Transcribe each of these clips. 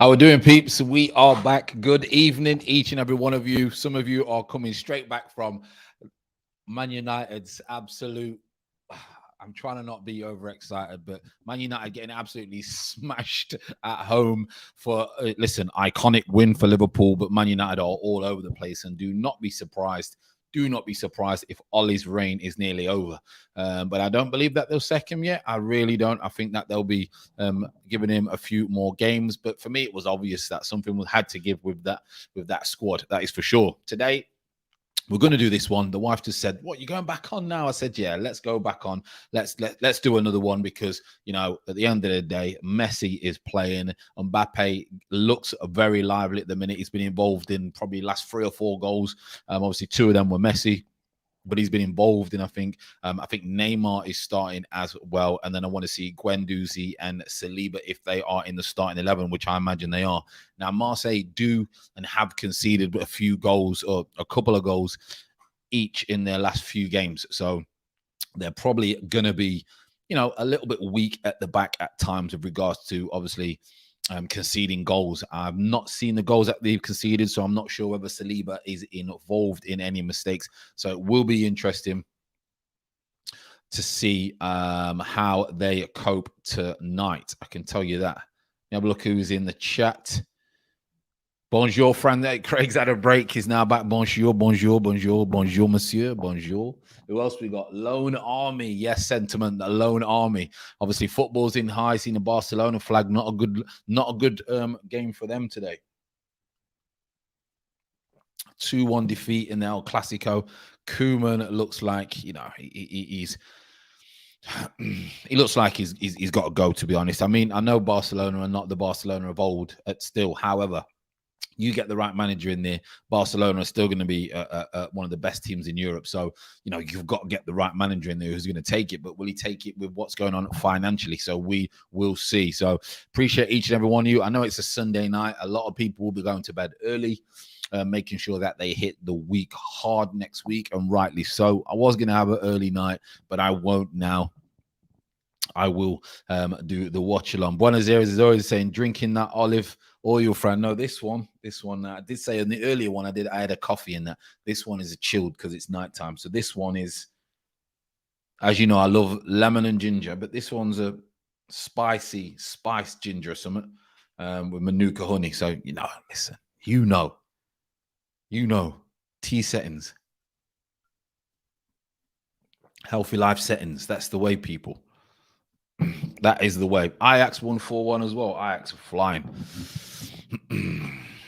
How we doing, peeps? We are back. Good evening, each and every one of you. Some of you are coming straight back from Man United's absolute. I'm trying to not be overexcited, but Man United getting absolutely smashed at home for, listen, iconic win for Liverpool, but Man United are all over the place, and do not be surprised. Do not be surprised if Ollie's reign is nearly over. But I don't believe that they'll sack him yet. I really don't. I think that they'll be giving him a few more games. But for me, it was obvious that something had to give with that squad. That is for sure. Today, we're going to do this one. The wife just said, "What, you're going back on now?" I said, "Yeah, let's go back on. Let's do another one because, you know, at the end of the day, Messi is playing. Mbappe looks very lively at the minute. He's been involved in probably last 3 or 4 goals. Obviously, 2 of them were Messi, but he's been involved in, I think Neymar is starting as well. And then I want to see Guendouzi and Saliba if they are in the starting 11, which I imagine they are. Now, Marseille do and have conceded a few goals, or a couple of goals each in their last few games. So they're probably going to be, you know, a little bit weak at the back at times with regards to, obviously, conceding goals. I've not seen the goals that they've conceded, so I'm not sure whether Saliba is involved in any mistakes. So it will be interesting to see how they cope tonight. I can tell you that. Have a look who's in the chat. Bonjour, friend. Craig's had a break. He's now back. Bonjour, bonjour, bonjour, bonjour, monsieur, bonjour. Who else we got? Lone Army. Yes, sentiment. The Lone Army. Obviously, football's in high. Seen the Barcelona flag. Not a good game for them today. 2-1 defeat in the El Clasico. Koeman looks like, you know, he looks like he's got to go, to be honest. I mean, I know Barcelona are not the Barcelona of old still. However, you get the right manager in there, Barcelona are still going to be one of the best teams in Europe. So, you know, you've got to get the right manager in there who's going to take it. But will he take it with what's going on financially? So we will see. So appreciate each and every one of you. I know it's a Sunday night. A lot of people will be going to bed early, making sure that they hit the week hard next week, and rightly so. I was going to have an early night, but I won't now. I will do the watch along. Buenos Aires is always saying, drinking that olive oil, friend. No, this one, I did say in the earlier one, I had a coffee in that. This one is a chilled because it's nighttime. So this one is, as you know, I love lemon and ginger, but this one's a spicy spiced ginger or something with Manuka honey. So, you know, listen, you know, tea settings, healthy life settings. That's the way, people. That is the way. Ajax won 4-1 as well. Ajax flying.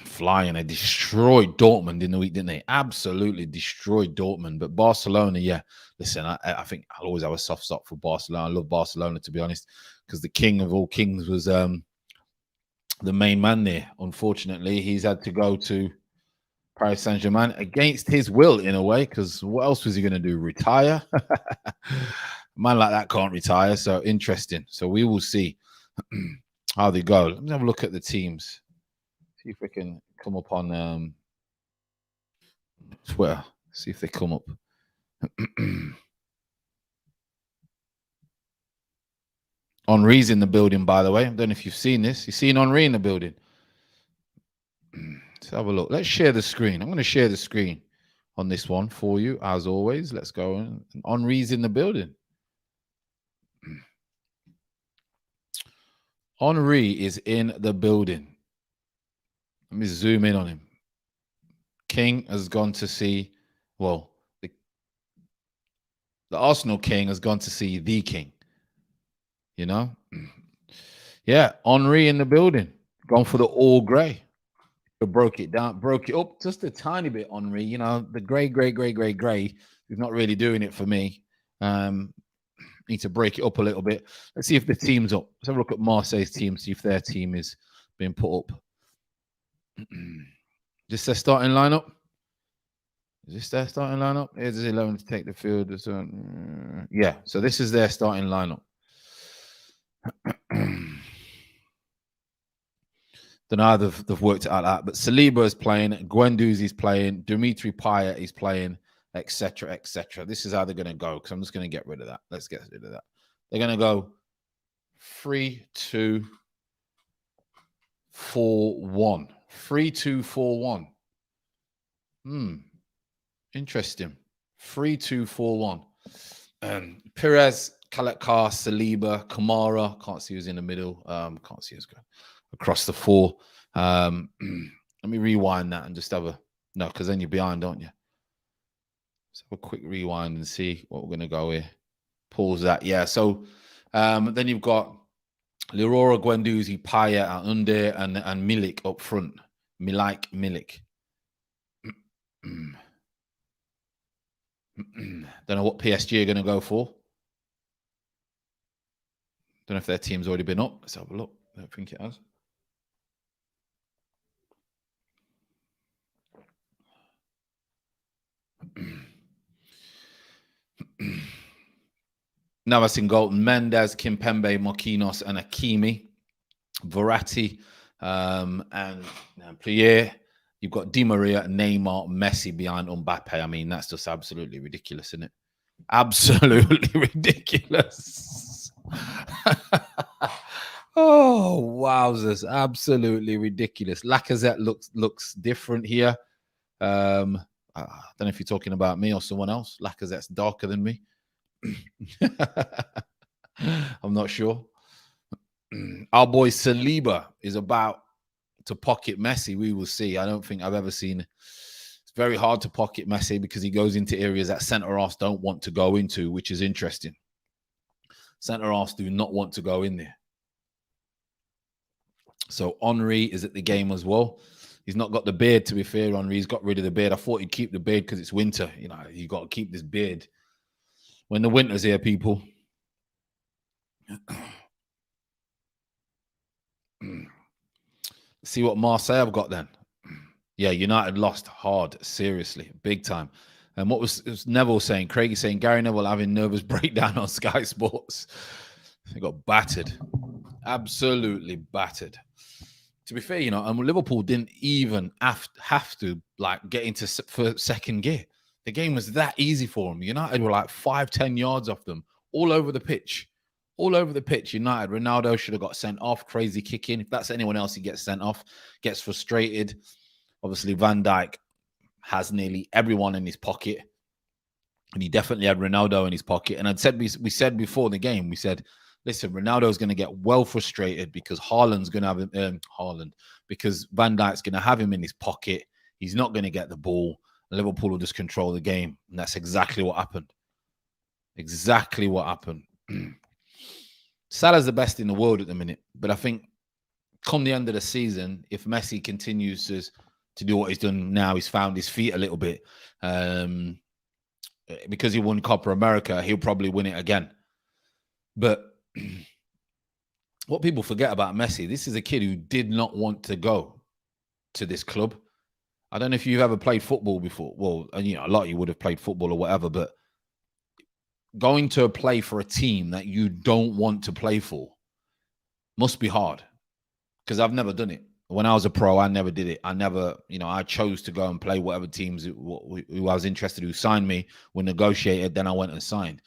Flying. They destroyed Dortmund in the week, didn't they? Absolutely destroyed Dortmund. But Barcelona, yeah. Listen, I think I'll always have a soft spot for Barcelona. I love Barcelona, to be honest, because the king of all kings was the main man there. Unfortunately, he's had to go to Paris Saint-Germain against his will, in a way, because what else was he going to do? Retire? Man like that can't retire. So interesting. So we will see how they go. Let me have a look at the teams. See if we can come up on Twitter. See if they come up. Henri's in the building, by the way. I don't know if you've seen this. You've seen Henri in the building. Let's have a look. Let's share the screen. I'm going to share the screen on this one for you, as always. Let's go. Henri's in the building. Henri is in the building. Let me zoom in on him. King has gone to see, well, the Arsenal King has gone to see the King. You know? Yeah, Henri in the building. Gone for the all grey. Broke it up just a tiny bit, Henri. You know, the grey is not really doing it for me. Need to break it up a little bit. Let's see if the team's up. Let's have a look at Marseille's team, see if their team is being put up. Just their starting lineup. Is this their starting lineup? Here's 11 to take the field. Yeah, so this is their starting lineup. Don't know how they've worked it out that, but Saliba is playing, Guendouzi is playing, Dimitri Payet is playing, etc., etc. This is how they're going to go, because I'm just going to get rid of that. Let's get rid of that. They're going to go 3-2-3-1. 3-2-4-1. 3-2-4-1. Interesting. 3-2-4-1. Perez, Kalakar, Saliba, Kamara. Can't see who's in the middle. Can't see who's going across the four. Let me rewind that and just have a no, because then you're behind, don't you? Let's have a quick rewind and see what we're going to go here. Pause that. Yeah. So then you've got Leroy, Guendouzi, Payet, Unde, and Milik up front. Milik. Don't know what PSG are going to go for. Don't know if their team's already been up. Let's have a look. I don't think it has. Navas in goal, Mendes, Kimpembe, Marquinhos, and Hakimi. Verratti and Plier. You've got Di Maria, Neymar, Messi behind Mbappe. I mean, that's just absolutely ridiculous, isn't it? Absolutely ridiculous. Oh, wowzers. Absolutely ridiculous. Lacazette looks different here. I don't know if you're talking about me or someone else. Lacazette's darker than me. I'm not sure. Our boy Saliba is about to pocket Messi. We will see. I don't think I've ever seen. It's very hard to pocket Messi because he goes into areas that centre-halves don't want to go into, which is interesting. Centre-halves do not want to go in there. So Henry is at the game as well. He's not got the beard, to be fair. Henry's got rid of the beard. I thought he'd keep the beard because it's winter. You know, you got to keep this beard when the winter's here, people. See what Marseille have got then. Yeah, United lost hard, seriously, big time. And what was Neville saying? Craigie saying Gary Neville having nervous breakdown on Sky Sports. They got battered, absolutely battered. To be fair, you know, and Liverpool didn't even have to like get into second gear. The game was that easy for them. United were like 5-10 yards off them, all over the pitch. All over the pitch. United, Ronaldo should have got sent off. Crazy kicking. If that's anyone else, he gets sent off, gets frustrated. Obviously, Van Dijk has nearly everyone in his pocket. And he definitely had Ronaldo in his pocket. And we said before the game, we said, listen, Ronaldo's going to get well frustrated because Haaland's going to have him, because Van Dijk's going to have him in his pocket. He's not going to get the ball. Liverpool will just control the game. And that's exactly what happened. Exactly what happened. Salah's the best in the world at the minute. But I think come the end of the season, if Messi continues to do what he's done now, he's found his feet a little bit. Because he won Copa America, he'll probably win it again. But what people forget about Messi, this is a kid who did not want to go to this club. I don't know if you've ever played football before. Well, you know, a lot of you would have played football or whatever, but going to play for a team that you don't want to play for must be hard, because I've never done it. When I was a pro, I never did it. I never, you know, I chose to go and play whatever teams who I was interested, who signed me, were negotiated, then I went and signed.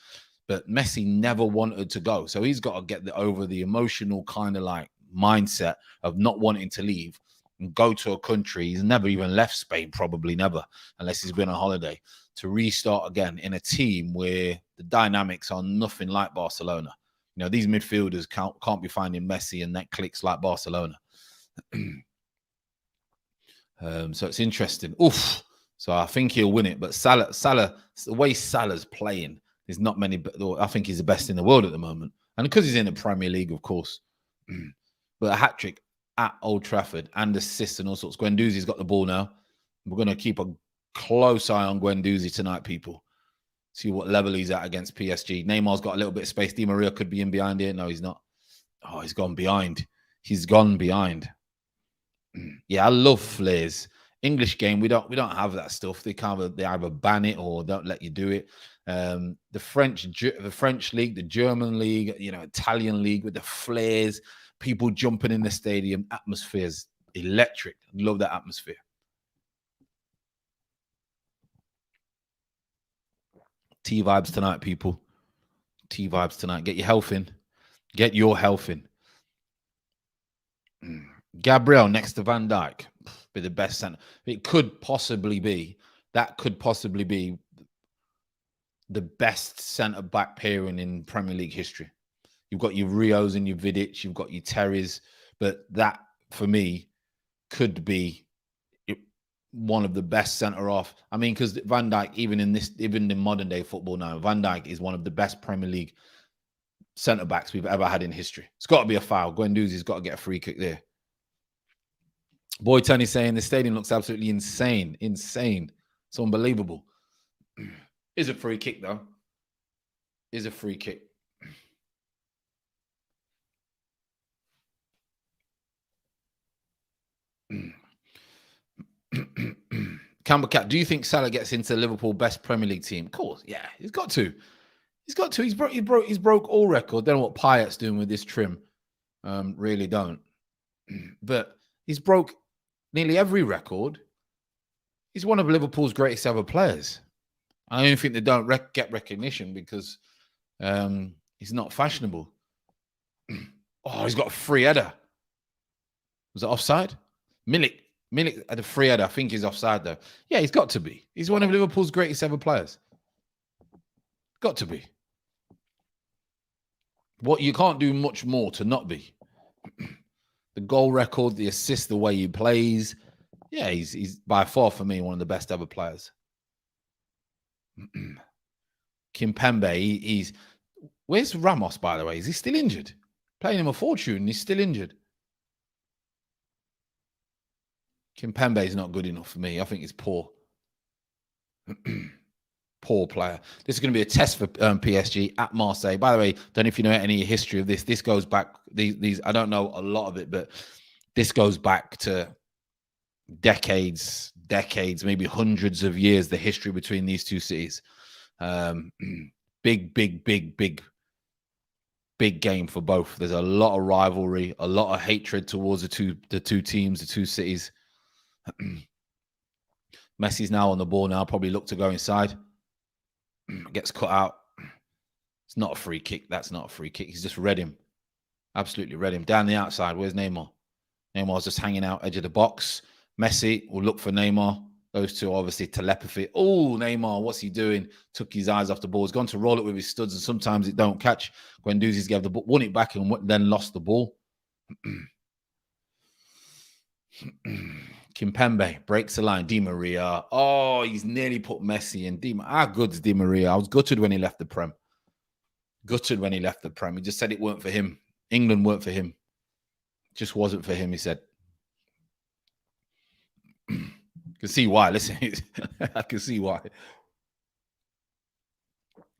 But Messi never wanted to go. So he's got to get over the emotional kind of like mindset of not wanting to leave and go to a country. He's never even left Spain, probably never, unless he's been on holiday, to restart again in a team where the dynamics are nothing like Barcelona. You know, these midfielders can't be finding Messi and that clicks like Barcelona. So it's interesting. Oof. So I think he'll win it. But Salah, the way Salah's playing, there's not many. I think he's the best in the world at the moment. And because he's in the Premier League, of course. But a hat-trick at Old Trafford and assists and all sorts. Guendouzi's got the ball now. We're going to keep a close eye on Guendouzi tonight, people. See what level he's at against PSG. Neymar's got a little bit of space. Di Maria could be in behind here. No, he's not. Oh, he's gone behind. He's gone behind. Yeah, I love flares. English game, we don't have that stuff. They either ban it or don't let you do it. The French league, the German league, you know, Italian league with the flares, people jumping in the stadium, atmosphere's electric. Love that atmosphere. T vibes tonight, people. T vibes tonight. Get your health in. Get your health in. Gabriel next to Van Dijk be the best centre. It could possibly be. That could possibly be the best centre back pairing in Premier League history. You've got your Rios and your Vidic, you've got your Terrys, but that for me could be one of the best centre off. I mean, because Van Dijk, even in modern day football now, Van Dijk is one of the best Premier League centre backs we've ever had in history. It's got to be a foul. Guendouzi's got to get a free kick there. Boy Tony saying the stadium looks absolutely insane. Insane. It's unbelievable. Is a free kick though. Is a free kick. Campbell Cat, do you think Salah gets into Liverpool best Premier League team? Of course, yeah, he's got to. He's got to. He's broke all records. Don't know what Payet's doing with this trim. Really don't. But he's broke nearly every record. He's one of Liverpool's greatest ever players. I don't think they don't get recognition because he's not fashionable. Oh, he's got a free header. Was it offside? Milik had a free header. I think he's offside though. Yeah, he's got to be. He's one of Liverpool's greatest ever players. Got to be. What you can't do much more to not be. The goal record, the assist, the way he plays. Yeah, he's by far for me one of the best ever players. Kimpembe, he's where's Ramos, by the way? Is he still injured? Playing him a fortune, he's still injured. Kimpembe is not good enough for me. I think he's poor. Poor player. This is going to be a test for PSG at Marseille. By the way, don't know if you know any history of this. This goes back, these I don't know a lot of it, but this goes back to decades, maybe hundreds of years, the history between these two cities. Big game for both. There's a lot of rivalry, a lot of hatred towards the two teams, the two cities. Messi's now on the ball now, probably look to go inside. Gets cut out. It's not a free kick. That's not a free kick. He's just read him. Absolutely read him. Down the outside. Where's Neymar? Neymar's just hanging out edge of the box. Messi will look for Neymar. Those two obviously telepathy. Oh, Neymar, what's he doing? Took his eyes off the ball. He's gone to roll it with his studs, and sometimes it don't catch. Guendouzi's gave the ball, won it back, and then lost the ball. Kimpembe breaks the line. Di Maria. Oh, he's nearly put Messi in. How good's Di Maria? I was gutted when he left the Prem. He just said it weren't for him. England weren't for him. Just wasn't for him, he said. I can see why. Listen, I can see why.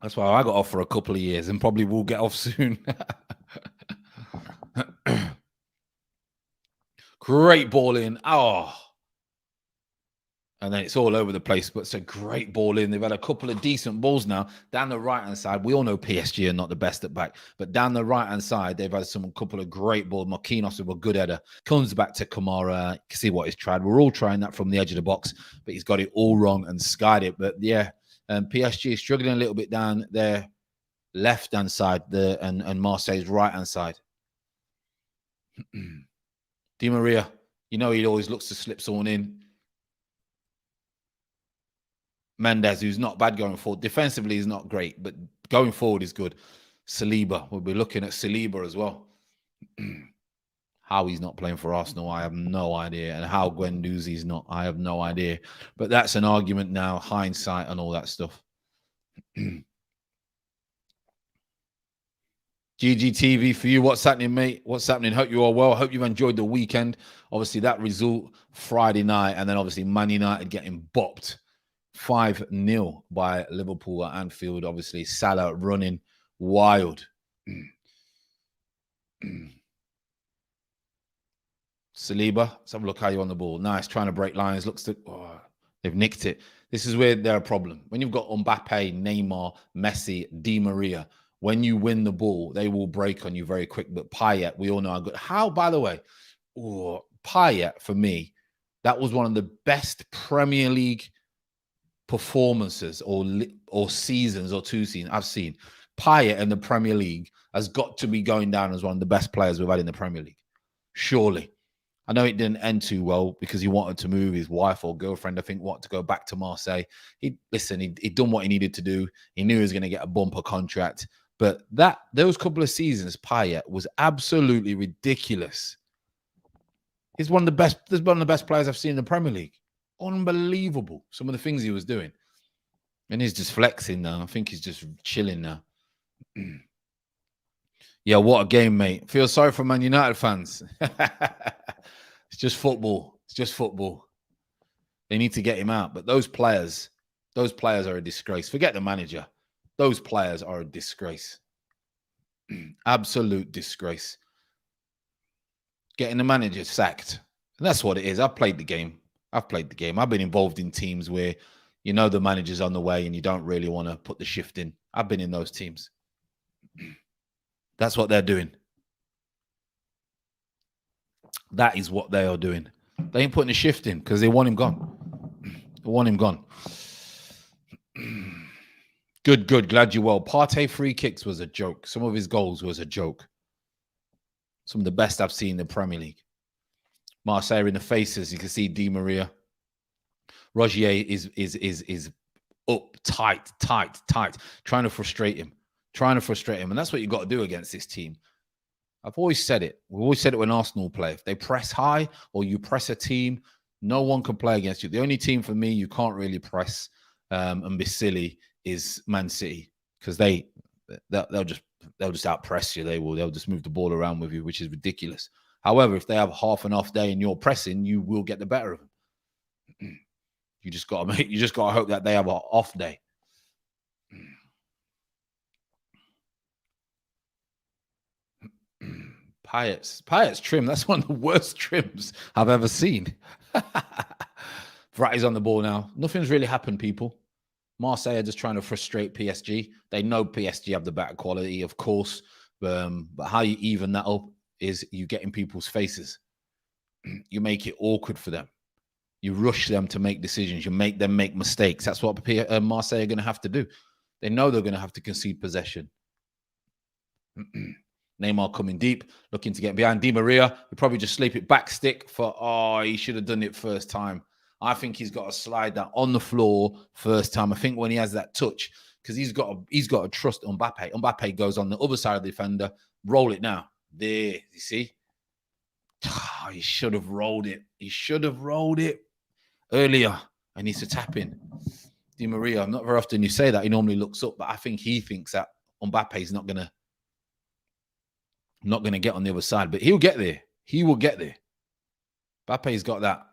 That's why I got off for a couple of years and probably will get off soon. Great ball in. Oh. And then it's all over the place, but it's a great ball in. They've had a couple of decent balls now. Down the right-hand side, we all know PSG are not the best at back, but down the right-hand side, they've had a couple of great balls. Marquinhos with a good header. Comes back to Kamara. You can see what he's tried. We're all trying that from the edge of the box, but he's got it all wrong and skied it. But yeah, PSG is struggling a little bit down their left-hand side and Marseille's right-hand side. Di Maria, you know he always looks to slip someone in. Mendes, who's not bad going forward. Defensively, he's not great, but going forward is good. Saliba, we'll be looking at Saliba as well. How he's not playing for Arsenal, I have no idea. And how Guendouzi's not, I have no idea. But that's an argument now, hindsight and all that stuff. GGTV for you. What's happening, mate? What's happening? Hope you are well. Hope you've enjoyed the weekend. Obviously, that result Friday night, and then obviously Man United getting bopped 5-0 by Liverpool at Anfield. Obviously, Salah running wild. Saliba, let's have a look how you're on the ball. Nice, trying to break lines. Looks to, oh, they've nicked it. This is where they're a problem. When you've got Mbappe, Neymar, Messi, Di Maria, when you win the ball, they will break on you very quick. But Payet, we all know how good. How, by the way, Payet, for me, that was one of the best Premier League performances or seasons or 2 seasons I've seen. Payet in the Premier League has got to be going down as one of the best players we've had in the Premier League. Surely. I know it didn't end too well because he wanted to move. His wife or girlfriend, I think, wanted to go back to Marseille. He'd done what he needed to do. He knew he was going to get a bumper contract. But those couple of seasons, Payet was absolutely ridiculous. He's one of the best players I've seen in the Premier League. Unbelievable. Some of the things he was doing. And he's just flexing now. I think he's just chilling now. Yeah, what a game, mate. Feel sorry for Man United fans. It's just football. It's just football. They need to get him out. But those players are a disgrace. Forget the manager. Those players are a disgrace. Absolute disgrace. Getting the manager sacked. And that's what it is. I've played the game. I've been involved in teams where you know the manager's on the way and you don't really want to put the shift in. I've been in those teams. That's what they're doing. That is what they are doing. They ain't putting the shift in because they want him gone. They want him gone. Good. Glad you well. Partey free kicks was a joke. Some of his goals was a joke. Some of the best I've seen in the Premier League. Marseille in the faces. You can see Di Maria. Rogier is up tight, trying to frustrate him. And that's what you've got to do against this team. I've always said it. We always said it when Arsenal play. If they press high or you press a team, no one can play against you. The only team for me you can't really press and be silly is Man City because they'll just out press you. They'll just move the ball around with you, which is ridiculous. However, if they have half an off day and you're pressing, you will get the better of them. You just got to hope that they have an off day. Payet's trim. That's one of the worst trims I've ever seen. Verratti's on the ball now. Nothing's really happened, people. Marseille are just trying to frustrate PSG. They know PSG have the better quality, of course. But how you even that up is you get in people's faces. You make it awkward for them. You rush them to make decisions. You make them make mistakes. That's what Marseille are going to have to do. They know they're going to have to concede possession. Neymar coming deep, looking to get behind Di Maria. He'll probably just sleep it back stick he should have done it first time. I think he's got to slide that on the floor first time. I think when he has that touch, because he's got to trust Mbappe. Mbappe goes on the other side of the defender. Roll it now. There, you see? He should have rolled it. He should have rolled it earlier. I need to tap in. Di Maria, not very often you say that. He normally looks up, but I think he thinks that Mbappe is not going to get on the other side, but he'll get there. He will get there. Mbappe's got that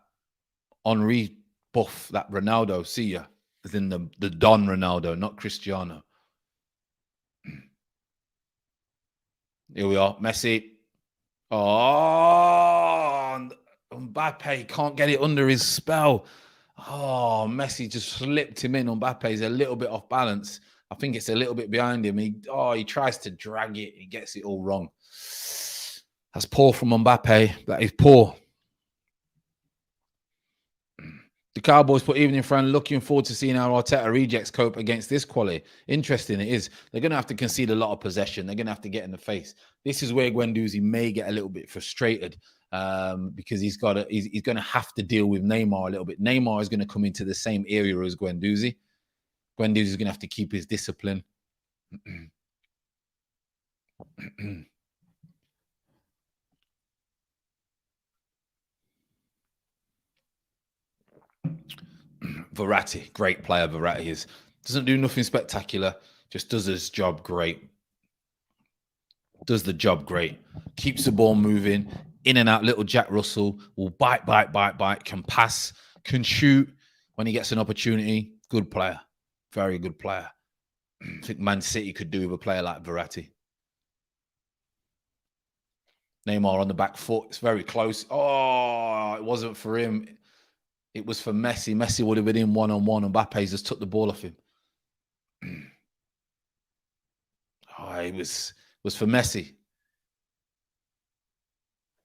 Henri buff, that Ronaldo, see ya, as in the Don Ronaldo, not Cristiano. Here we are, Messi. Oh, Mbappe can't get it under his spell. Oh, Messi just slipped him in. Mbappe's a little bit off balance. I think it's a little bit behind him. He tries to drag it. He gets it all wrong. That's poor from Mbappe. That is poor. The Cowboys put evening friend looking forward to seeing how Arteta rejects cope against this quality. Interesting it is. They're going to have to concede a lot of possession. They're going to have to get in the face. This is where Guendouzi may get a little bit frustrated because he's going to have to deal with Neymar a little bit. Neymar is going to come into the same area as Guendouzi. Guendouzi is going to have to keep his discipline. Verratti, great player. Verratti is. Doesn't do nothing spectacular. Just does his job great. Does the job great. Keeps the ball moving. In and out. Little Jack Russell will bite. Can pass. Can shoot when he gets an opportunity. Good player. Very good player. I think Man City could do with a player like Verratti. Neymar on the back foot. It's very close. Oh, it wasn't for him. It was for Messi. Messi would have been in one-on-one. Mbappe just took the ball off him. It was for Messi.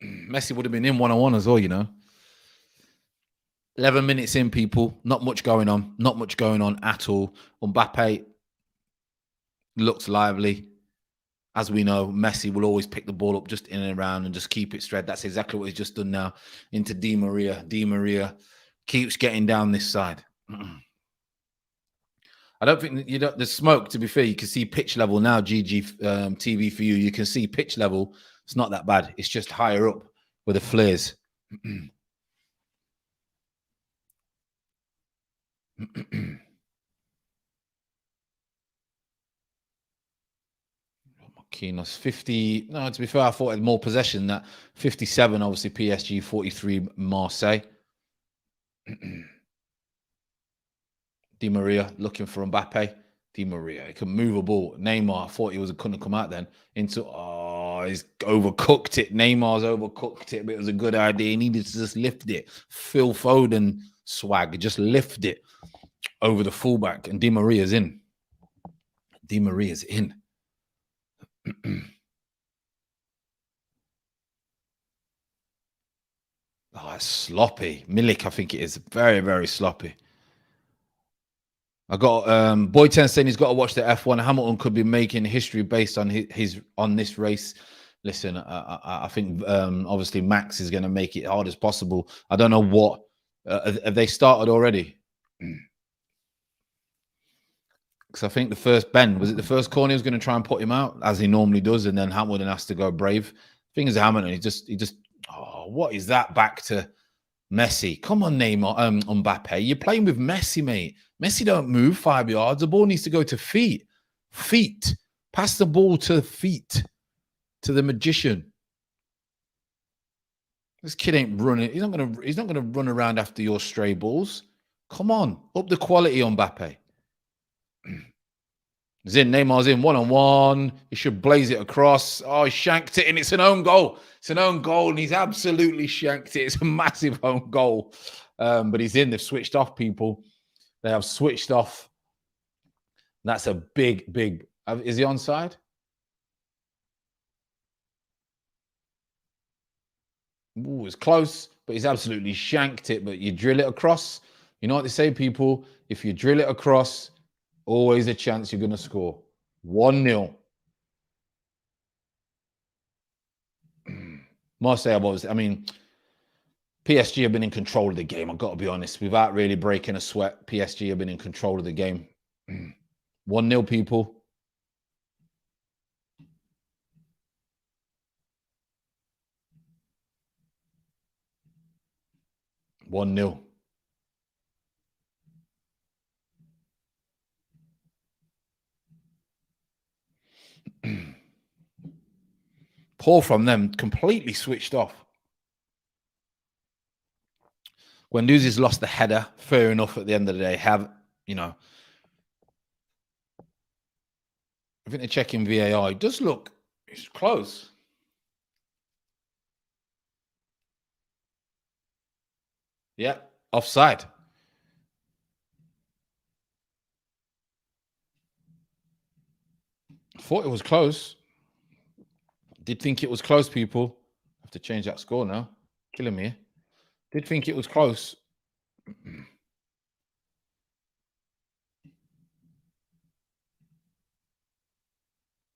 Messi would have been in one-on-one as well, you know. 11 minutes in, people. Not much going on. Not much going on at all. Mbappe looks lively. as we know, Messi will always pick the ball up just in and around and just keep it straight. That's exactly what he's just done now into Di Maria. Di Maria keeps getting down this side. I don't think the smoke, to be fair, you can see pitch level now, GG TV for you. You can see pitch level. It's not that bad. It's just higher up with the flares. Marquinhos 50. No, to be fair, I thought it had more possession. That 57, obviously PSG, 43 Marseille. Di Maria looking for Mbappe. Di Maria, he can move a ball. Neymar, I thought he couldn't come out then. Into he's overcooked it. Neymar's overcooked it, but it was a good idea. He needed to just lift it. Phil Foden swag, just lift it over the fullback, and Di Maria's in. Di Maria's in. Oh, it's sloppy. Milik, I think it is. Very, very sloppy. I got Boy 10 saying he's got to watch the F1. Hamilton could be making history based on his on this race. Listen, I think obviously Max is going to make it hard as possible. I don't know what have they started already? Because I think the first bend, was it the first corner, he was going to try and put him out as he normally does, and then Hamilton has to go brave. Thing is, Hamilton, he just oh, what is that back to Messi? Come on, Neymar, Mbappe. You're playing with Messi, mate. Messi don't move 5 yards. The ball needs to go to feet. Feet. Pass the ball to feet. To the magician. This kid ain't running. He's not gonna run around after your stray balls. Come on. Up the quality on Mbappe. He's in. Neymar's in. 1-on-1. He should blaze it across. Oh, he shanked it, and it's an own goal. It's an own goal, and he's absolutely shanked it. It's a massive own goal. But he's in. They've switched off, people. They have switched off. That's a big, big... Is he onside? Ooh, it's close, but he's absolutely shanked it. But you drill it across. You know what they say, people? If you drill it across, always a chance you're going to score. 1-0. Marseille, I mean, PSG have been in control of the game. I've got to be honest. Without really breaking a sweat, PSG have been in control of the game. 1-0, people. One-0. Poor from them, completely switched off. Guendouzi's lost the header. Fair enough at the end of the day. I think they're checking VAR. It does look, it's close. Yeah, offside. I thought it was close. Did think it was close, people. Have to change that score now. Killing me. Did think it was close.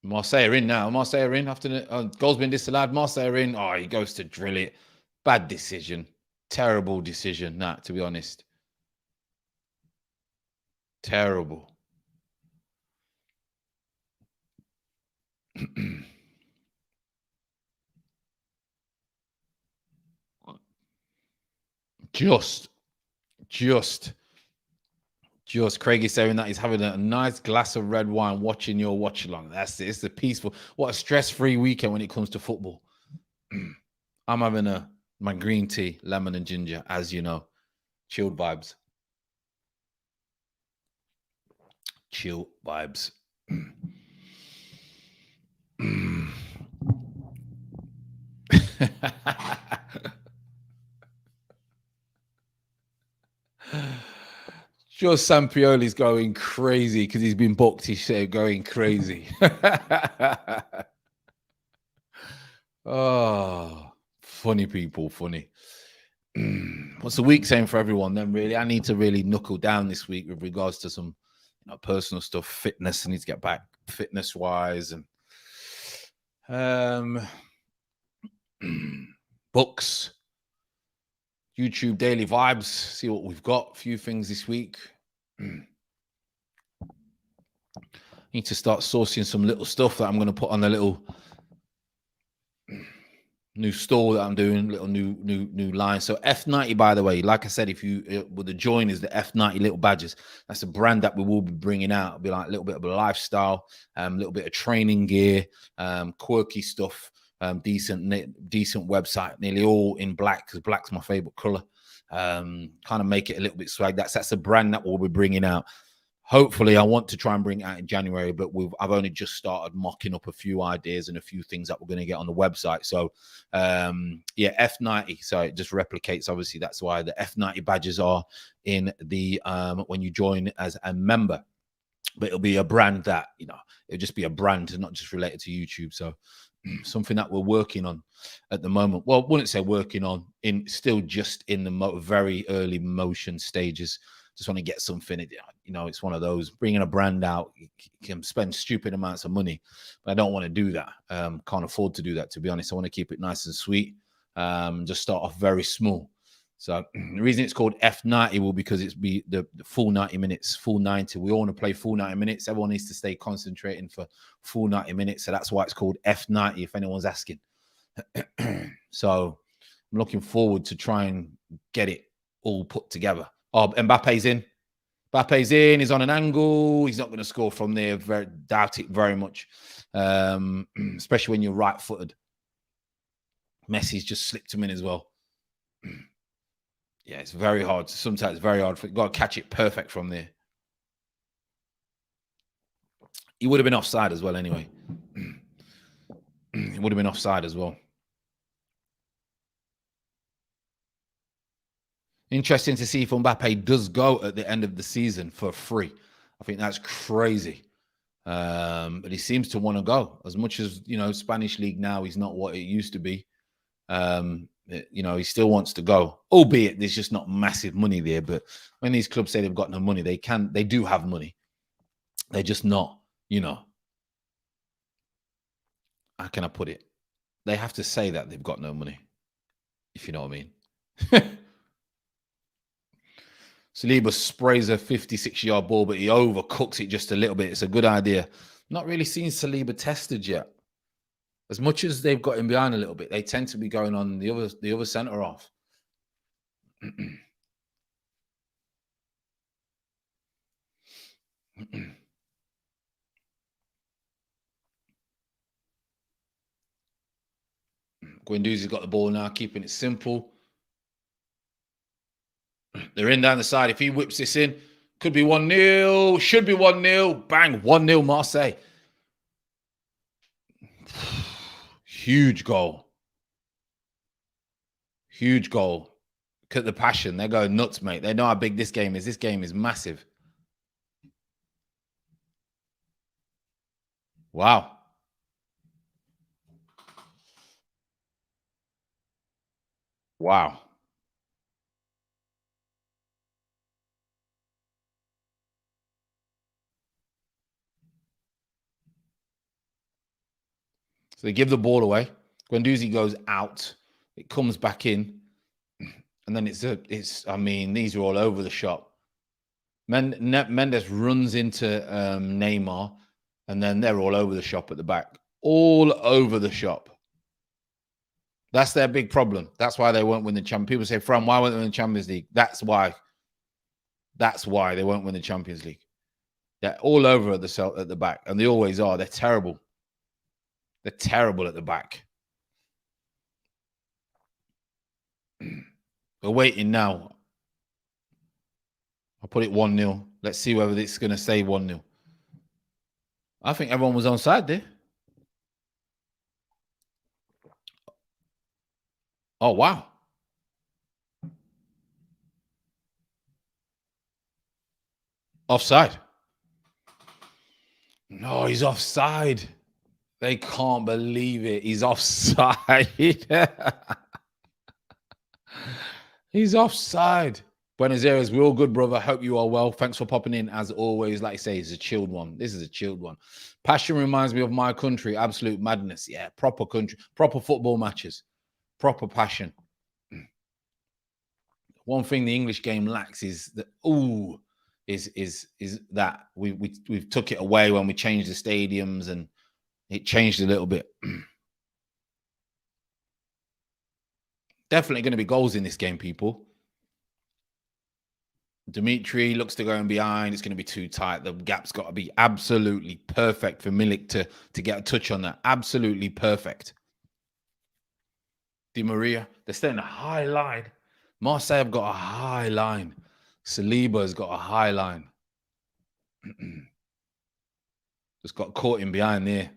Marseille are in now. Marseille are in after the goal's been disallowed. Marseille are in. Oh, he goes to drill it. Bad decision. Terrible decision, to be honest. Terrible. Just Craig is saying that he's having a nice glass of red wine watching your watch along. That's it. It's a peaceful, what a stress-free weekend when it comes to football. I'm having my green tea, lemon and ginger, as you know. Chilled vibes. Chill vibes. Sure, Sampioli's going crazy because he's been booked. He's going crazy. Oh, funny people, funny. What's the week saying for everyone then, really? I need to really knuckle down this week with regards to some personal stuff, fitness. I need to get back fitness-wise and Books, YouTube daily vibes. See what we've got. A few things this week. Need to start sourcing some little stuff that I'm going to put on the little new store that I'm doing, little new line. So F90, by the way, like I said, if you with the join is the F90 little badges. That's a brand that we will be bringing out. It'll be like a little bit of a lifestyle, a little bit of training gear, quirky stuff, decent website, nearly all in black because black's my favorite color. Kind of make it a little bit swag. That's a brand that we'll be bringing out. Hopefully, I want to try and bring it out in January, but I've only just started mocking up a few ideas and a few things that we're going to get on the website. So, yeah, F90. So it just replicates. Obviously, that's why the F90 badges are in the when you join as a member. But it'll be a brand that, you know, it'll just be a brand, not just related to YouTube. So something that we're working on at the moment. Well, I wouldn't say working on, still just in the very early motion stages. Just want to get something, you know, it's one of those, bringing a brand out, you can spend stupid amounts of money, but I don't want to do that. Can't afford to do that, to be honest. I want to keep it nice and sweet, just start off very small. So the reason it's called F90 will because it's be the full 90 minutes, full 90. We all want to play full 90 minutes. Everyone needs to stay concentrating for full 90 minutes. So that's why it's called F90, if anyone's asking. So I'm looking forward to try and get it all put together. Oh, Mbappe's in. Mbappe's in. He's on an angle. He's not going to score from there. Doubt it very much, especially when you're right-footed. Messi's just slipped him in as well. Yeah, it's very hard. Sometimes it's very hard. You've got to catch it perfect from there. He would have been offside as well anyway. He would have been offside as well. Interesting to see if Mbappe does go at the end of the season for free. I think that's crazy. But he seems to want to go. As much as, you know, Spanish league now is not what it used to be. You know, he still wants to go, albeit there's just not massive money there. But when these clubs say they've got no money, they do have money. They're just not, you know, how can I put it? They have to say that they've got no money, if you know what I mean. Saliba sprays a 56-yard ball, but he overcooks it just a little bit. It's a good idea. Not really seen Saliba tested yet. As much as they've got him behind a little bit, they tend to be going on the other centre off. Guendouzi's got the ball now, keeping it simple. They're in down the side. If he whips this in, could be 1-0. Should be 1-0. Bang, 1-0 Marseille. Huge goal. Huge goal. Look at the passion. They're going nuts, mate. They know how big this game is. This game is massive. Wow. Wow. So they give the ball away. Guendouzi goes out. It comes back in. And then I mean, these are all over the shop. Mendes runs into Neymar. And then they're all over the shop at the back. All over the shop. That's their big problem. That's why they won't win the Champions League. People say, Fran, why won't they win the Champions League? That's why. That's why they won't win the Champions League. They're all over at the back. And they always are. They're terrible. They're terrible at the back. We're waiting now. I'll put it 1-0. Let's see whether it's going to say 1-0. I think everyone was onside there. Oh, wow. Offside. No, he's offside. They can't believe it. He's offside. He's offside. Buenos Aires, we're all good, brother. Hope you are well. Thanks for popping in as always. Like I say, it's a chilled one. This is a chilled one. Passion reminds me of my country. Absolute madness. Yeah, proper country, proper football matches, proper passion. One thing the English game lacks is that is that we've took it away when we changed the stadiums, and it changed a little bit. Definitely going to be goals in this game, people. Dimitri looks to go in behind. It's going to be too tight. The gap's got to be absolutely perfect for Milik to get a touch on that. Absolutely perfect. Di Maria, they're staying a high line. Marseille have got a high line. Saliba's got a high line. Just got caught in behind there.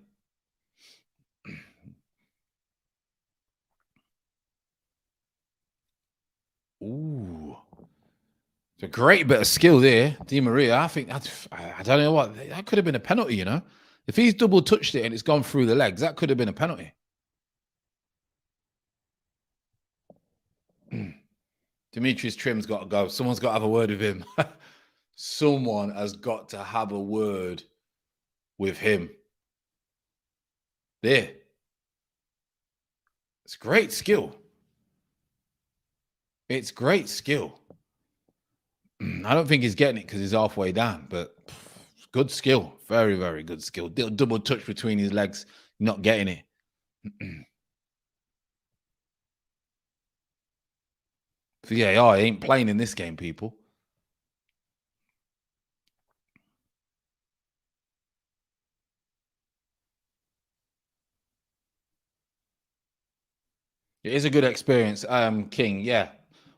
Ooh. It's a great bit of skill there, Di Maria. I think that's, I don't know what, that could have been a penalty, you know? If he's double touched it and it's gone through the legs, that could have been a penalty. Dimitri's trim's got to go. Someone's got to have a word with him. Someone has got to have a word with him. There. It's great skill. It's great skill. I don't think he's getting it because he's halfway down, but good skill. Very, very good skill. Double touch between his legs, not getting it. VAR ain't playing in this game, people. It is a good experience, King. Yeah.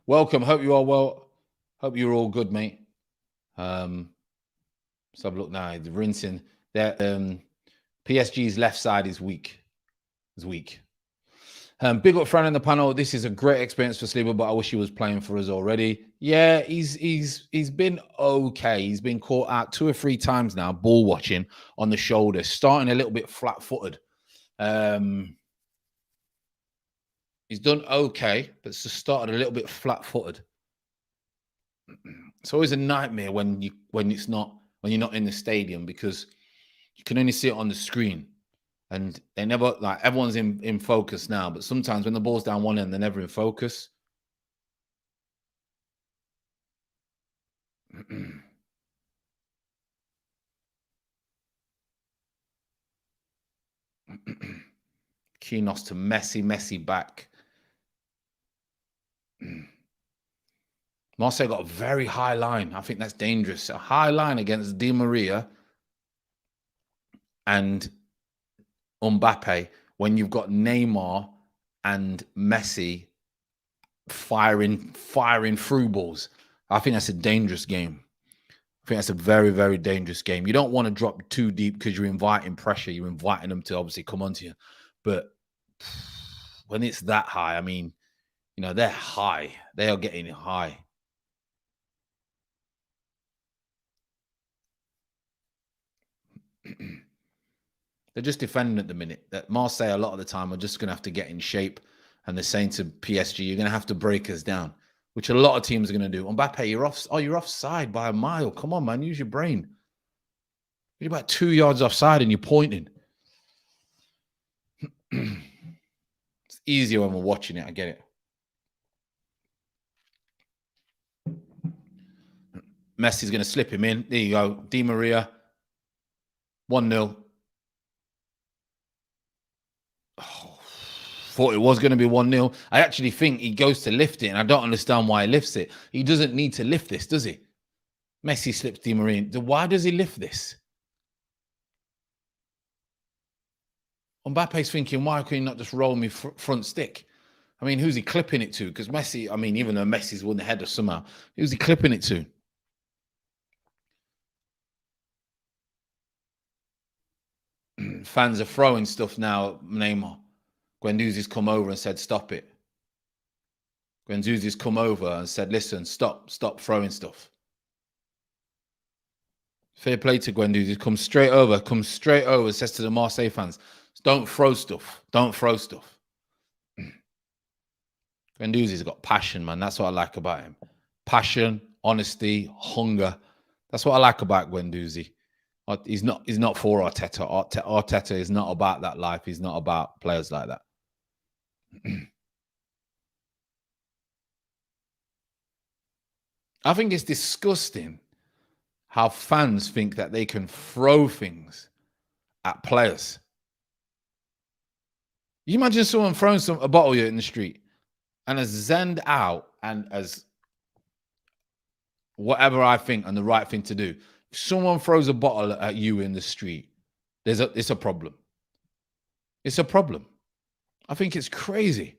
Welcome. Hope you are well. Hope you're all good, mate. Let's have a look now. The rinsing. That PSG's left side is weak. It's weak. Big up Fran in the panel. This is a great experience for Saliba, but I wish he was playing for us already. Yeah, he's been okay. He's been caught out 2 or 3 times now, ball watching on the shoulder, starting a little bit flat-footed. He's done okay, but it's just started a little bit flat-footed. It's always a nightmare when you're not in the stadium, because you can only see it on the screen, and they never, like, everyone's in focus now, but sometimes when the ball's down one end, they're never in focus. Kinos to Messi back. Marseille got a very high line. I think that's dangerous. A high line against Di Maria and Mbappe when you've got Neymar and Messi firing through balls. I think that's a dangerous game. I think that's a very, very dangerous game. You don't want to drop too deep because you're inviting pressure. You're inviting them to obviously come onto you. But when it's that high, I mean, you know, they're high. They are getting high. They're just defending at the minute. That Marseille, a lot of the time, are just going to have to get in shape. And they're saying to PSG, you're going to have to break us down, which a lot of teams are going to do. Mbappe, you're offside by a mile. Come on, man. Use your brain. You're about 2 yards offside and you're pointing. It's easier when we're watching it. I get it. Messi's going to slip him in. There you go. Di Maria. 1-0. Oh, thought it was going to be 1-0. I actually think he goes to lift it, and I don't understand why he lifts it. He doesn't need to lift this, does he? Messi slips Di Maria. Why does he lift this? Mbappe's thinking, why can he not just roll me front stick? I mean, who's he clipping it to? Because Messi, I mean, even though Messi's won the header somehow, who's he clipping it to? Fans are throwing stuff now, Neymar. Guendouzi's come over and said, stop it. Guendouzi's come over and said, listen, stop throwing stuff. Fair play to Guendouzi. Comes straight over, says to the Marseille fans, don't throw stuff. Don't throw stuff. Guendouzi's got passion, man. That's what I like about him. passion, honesty, hunger. That's what I like about Guendouzi. He's not for Arteta. Arteta is not about that life. He's not about players like that. I think it's disgusting how fans think that they can throw things at players. You imagine someone throwing a bottle in the street and as zenned out and as whatever I think and the right thing to do. If someone throws a bottle at you in the street, it's a problem. It's a problem. I think it's crazy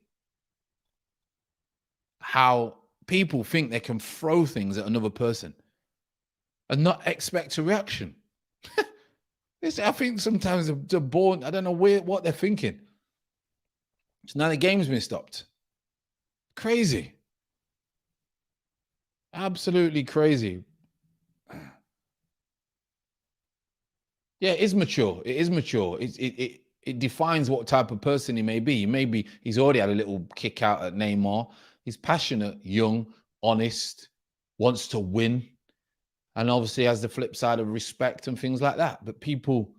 how people think they can throw things at another person and not expect a reaction. I think sometimes they're born, I don't know what they're thinking. So now the game's been stopped. Crazy. Absolutely crazy. Yeah, it is mature. It is mature. It defines what type of person he may be. Maybe he's already had a little kick out at Neymar. He's passionate, young, honest, wants to win, and obviously has the flip side of respect and things like that. But people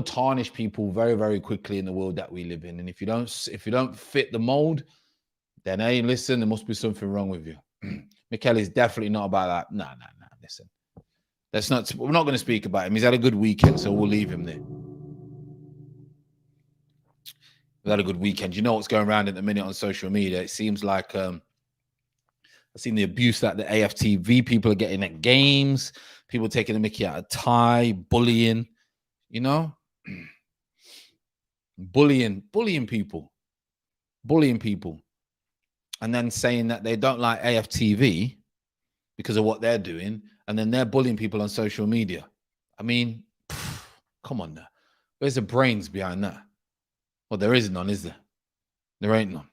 tarnish people very, very quickly in the world that we live in. And if you don't fit the mold, then hey, listen, there must be something wrong with you. Mikel is definitely not about that. No. Listen, we're not going to speak about him. He's had a good weekend, so we'll leave him there. We've had a good weekend. You know what's going around at the minute on social media? It seems like I've seen the abuse that the FFTV people are getting at games. People taking the mickey out of Ty, bullying. You know, bullying people, and then saying that they don't like FFTV because of what they're doing, and then they're bullying people on social media. I mean, come on now. Where's the brains behind that? Well, there is none, is there? There ain't none.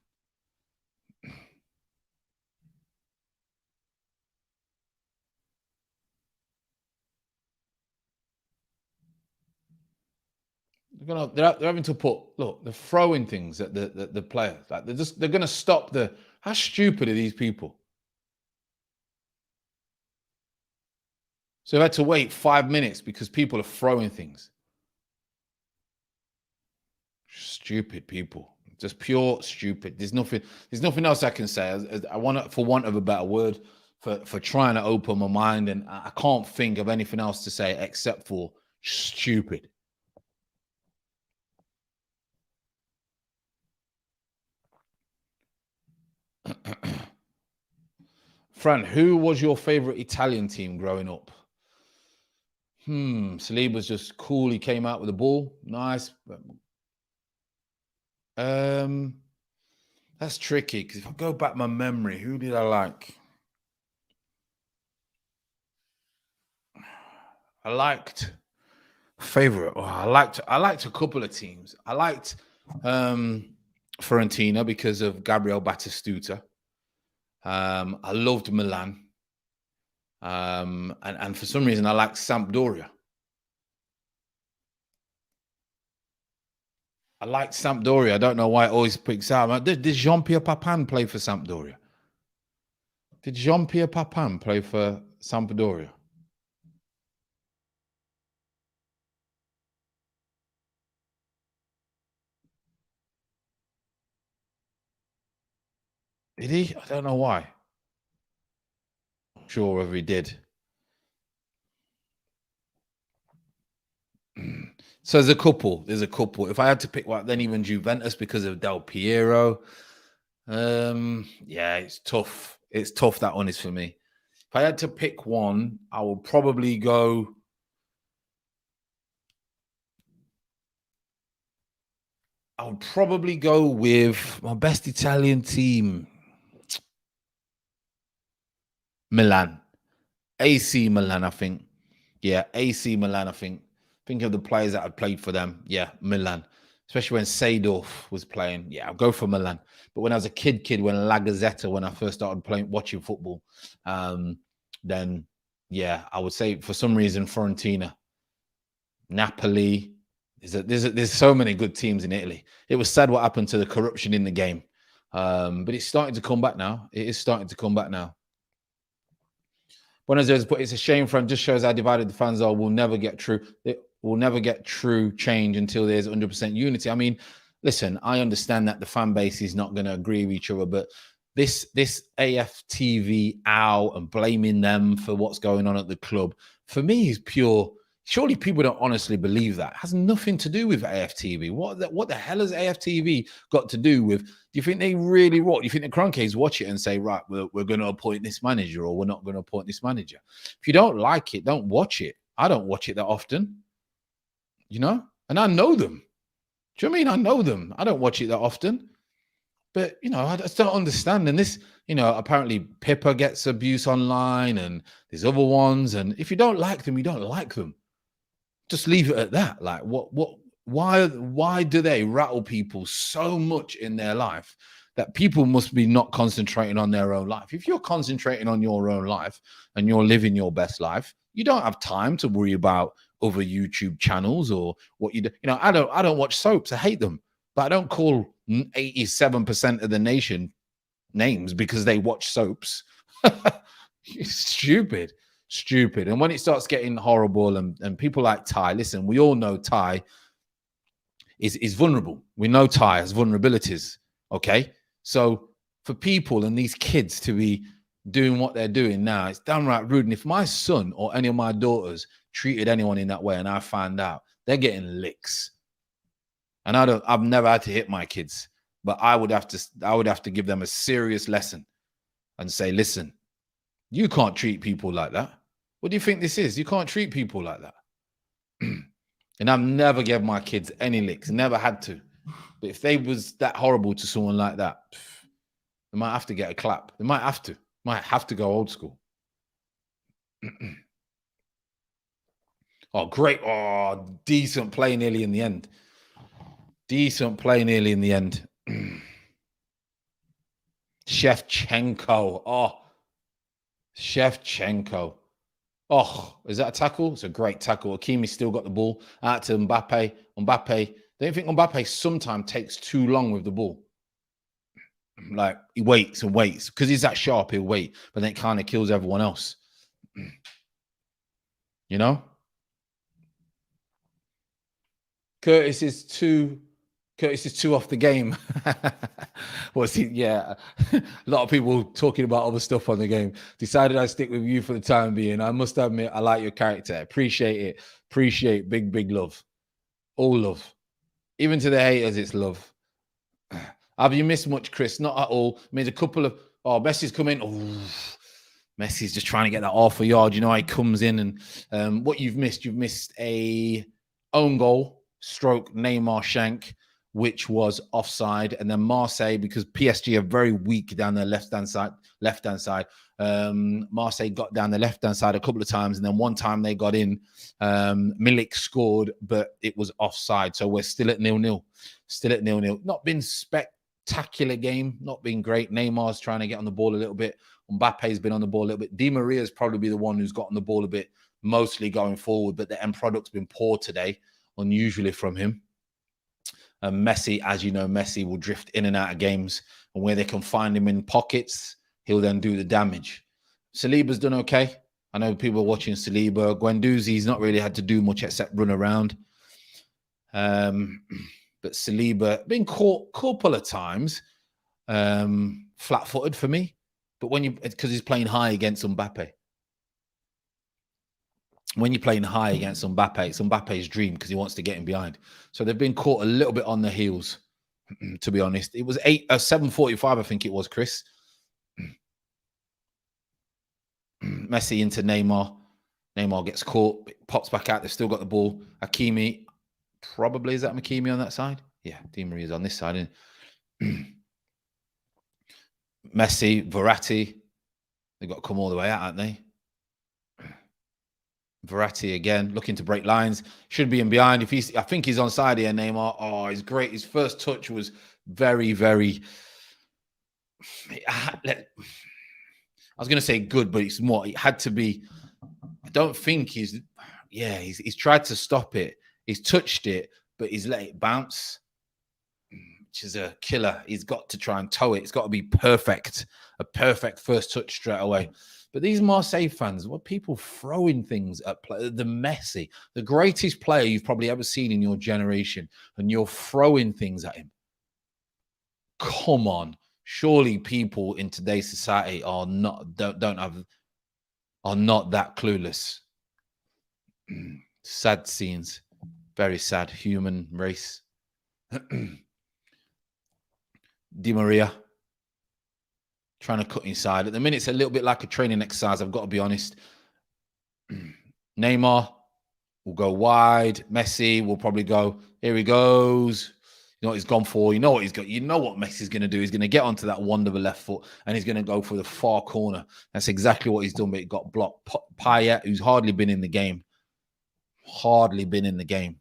They're having to they're throwing things at the players. Like they're going to stop how stupid are these people? So they had to wait 5 minutes because people are throwing things. Stupid people, just pure stupid. There's nothing else I can say. I want, for want of a better word, for trying to open my mind, and I can't think of anything else to say except for stupid. Fran, who was your favorite Italian team growing up? Saliba's just cool. He came out with the ball. Nice. That's tricky because if I go back my memory, who did I like? I liked favorite. Oh, I liked a couple of teams. I liked Fiorentina because of Gabriel Batistuta. I loved Milan. And for some reason I liked Sampdoria. I liked Sampdoria. I don't know why it always picks out. Did Jean-Pierre Papin play for Sampdoria? Did Jean-Pierre Papin play for Sampdoria? Did he? I don't know why. Not sure whether he did. So there's a couple. If I had to pick one, then even Juventus because of Del Piero. Yeah, it's tough. It's tough, that one is for me. If I had to pick one, I would probably go. With my best Italian team. Milan. AC Milan, I think. Yeah, AC Milan, I think. Think of the players that had played for them. Yeah, Milan. Especially when Seedorf was playing. Yeah, I'll go for Milan. But when I was a kid, when La Gazzetta, when I first started watching football, then, yeah, I would say for some reason, Fiorentina. Napoli. There's so many good teams in Italy. It was sad what happened to the corruption in the game. But it's starting to come back now. It is starting to come back now. Buenos Aires, but it's a shame, friend. Just shows how divided the fans are. We'll never get true. We'll never get true change until there's 100% unity. I mean, listen, I understand that the fan base is not going to agree with each other, but this AFTV ow and blaming them for what's going on at the club, for me, is pure. Surely people don't honestly believe that. It has nothing to do with AFTV. What the hell has AFTV got to do with? Do you think they really what? Do you think the Cronkies watch it and say, right, we're going to appoint this manager, or we're not going to appoint this manager? If you don't like it, don't watch it. I don't watch it that often, you know, and I know them. Do you know what I mean? I know them. I don't watch it that often. But, you know, I just don't understand. And this, you know, apparently Pippa gets abuse online and there's other ones. And if you don't like them, you don't like them. Just leave it at that. Like, why do they rattle people so much in their life that people must be not concentrating on their own life? If you're concentrating on your own life and you're living your best life, you don't have time to worry about other YouTube channels or what you do. You know, I don't watch soaps. I hate them, but I don't call 87% of the nation names because they watch soaps. Stupid. And when it starts getting horrible and people like Ty, listen, we all know Ty is vulnerable. We know Ty has vulnerabilities. Okay. So for people and these kids to be doing what they're doing now, it's downright rude. And if my son or any of my daughters treated anyone in that way and I find out, they're getting licks. And I've never had to hit my kids, but I would have to give them a serious lesson and say, listen, you can't treat people like that. What do you think this is? You can't treat people like that. And I've never gave my kids any licks, never had to. But if they was that horrible to someone like that, they might have to get a clap. They might have to go old school. Oh, great. Oh, decent play nearly in the end. Shevchenko. Oh, Shevchenko. Oh, is that a tackle? It's a great tackle. Hakimi still got the ball. Out to Mbappe. They don't think Mbappe sometimes takes too long with the ball. Like, he waits and waits. Because he's that sharp, he'll wait. But then it kind of kills everyone else. You know? Curtis is too off the game. What's he? Yeah, a lot of people talking about other stuff on the game. Decided I'd stick with you for the time being. I must admit, I like your character. Appreciate it. Appreciate big love. All love. Even to the haters, it's love. Have you missed much, Chris? Not at all. Made a couple of. Oh, Messi's come in. Oh, Messi's just trying to get that half a yard. You know, he comes in and what you've missed a own goal stroke Neymar shank, which was offside, and then Marseille, because PSG are very weak down their left-hand side. Marseille got down the left-hand side a couple of times, and then one time they got in. Milik scored, but it was offside. So we're still at 0-0. Not been spectacular game, not been great. Neymar's trying to get on the ball a little bit. Mbappe's been on the ball a little bit. Di Maria's probably the one who's got on the ball a bit, mostly going forward, but the end product's been poor today, unusually from him. Messi, as you know, Messi will drift in and out of games, and where they can find him in pockets, he'll then do the damage. Saliba's done okay. I know people are watching Saliba. Guendouzi's not really had to do much except run around. But Saliba been caught a couple of times, flat-footed for me. But because he's playing high against Mbappe. When you're playing high against Mbappe, it's Mbappe's dream because he wants to get him behind. So they've been caught a little bit on the heels, to be honest. It was 7:45, I think it was, Chris. Messi into Neymar. Neymar gets caught, pops back out. They've still got the ball. Hakimi, probably, is that Hakimi on that side? Yeah, Di Maria's on this side. Messi, Verratti, they've got to come all the way out, haven't they? Verratti again, looking to break lines. Should be in behind. I think he's onside here, Neymar. Oh, he's great. His first touch was very, very... I was going to say good, but it's more... It had to be... I don't think he's... Yeah, he's tried to stop it. He's touched it, but he's let it bounce, which is a killer. He's got to try and toe it. It's got to be perfect. A perfect first touch straight away. But these Marseille fans, what people throwing things at the Messi, the greatest player you've probably ever seen in your generation, and you're throwing things at him. Come on. Surely people in today's society are not are not that clueless. Sad scenes. Very sad human race. Di Maria trying to cut inside. At the minute, it's a little bit like a training exercise, I've got to be honest. Neymar will go wide. Messi will probably go, here he goes. You know what he's gone for. You know what he's got. You know what Messi's going to do. He's going to get onto that wonderful left foot and he's going to go for the far corner. That's exactly what he's done, but it got blocked. Payet, who's hardly been in the game. Hardly been in the game.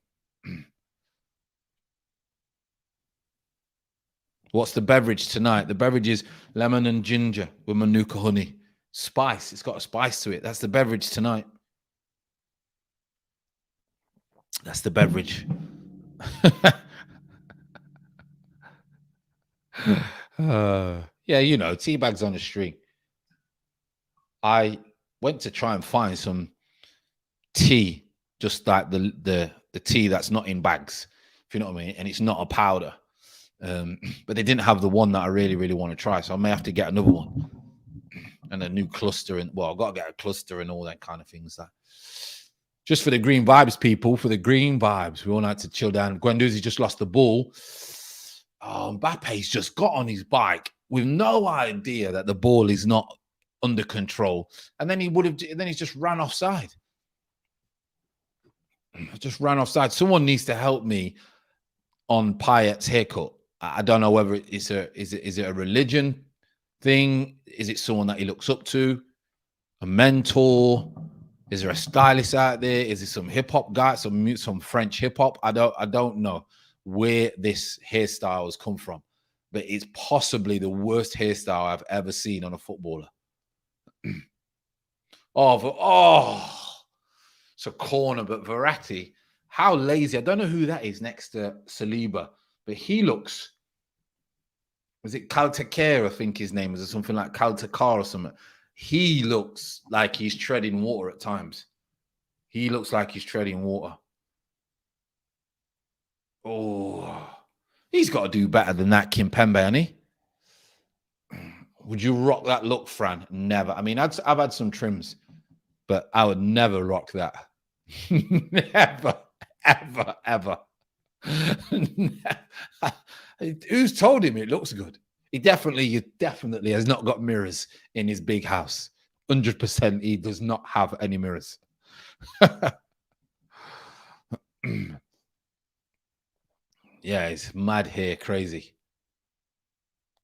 What's the beverage tonight? The beverage is lemon and ginger with Manuka honey. Spice. It's got a spice to it. That's the beverage tonight. That's the beverage. Yeah, you know, tea bags on the street. I went to try and find some tea, just like the tea that's not in bags, if you know what I mean, and it's not a powder. But they didn't have the one that I really, really want to try, so I may have to get another one and a new cluster. And well, I've got to get a cluster and all that kind of things. That just for the green vibes, people. For the green vibes, we all like to chill down. Guendouzi just lost the ball. Mbappe's just got on his bike with no idea that the ball is not under control, and then he's just ran offside. Just ran offside. Someone needs to help me on Payet's haircut. I don't know whether is it a religion thing? Is it someone that he looks up to? A mentor? Is there a stylist out there? Is it some hip hop guy? Some French hip hop? I don't know where this hairstyle has come from, but it's possibly the worst hairstyle I've ever seen on a footballer. It's a corner, but Verratti, how lazy. I don't know who that is next to Saliba, but he looks, was it Caltakar, I think his name is, or something like Caltakar or something. He looks like he's treading water at times. He looks like he's treading water. Oh, he's got to do better than that, Kimpembe, hasn't he? Would you rock that look, Fran? Never. I mean, I've had some trims, but I would never rock that. Never, ever, ever. Who's told him it looks good? He definitely has not got mirrors in his big house. 100% he does not have any mirrors. Yeah, it's mad hair, crazy.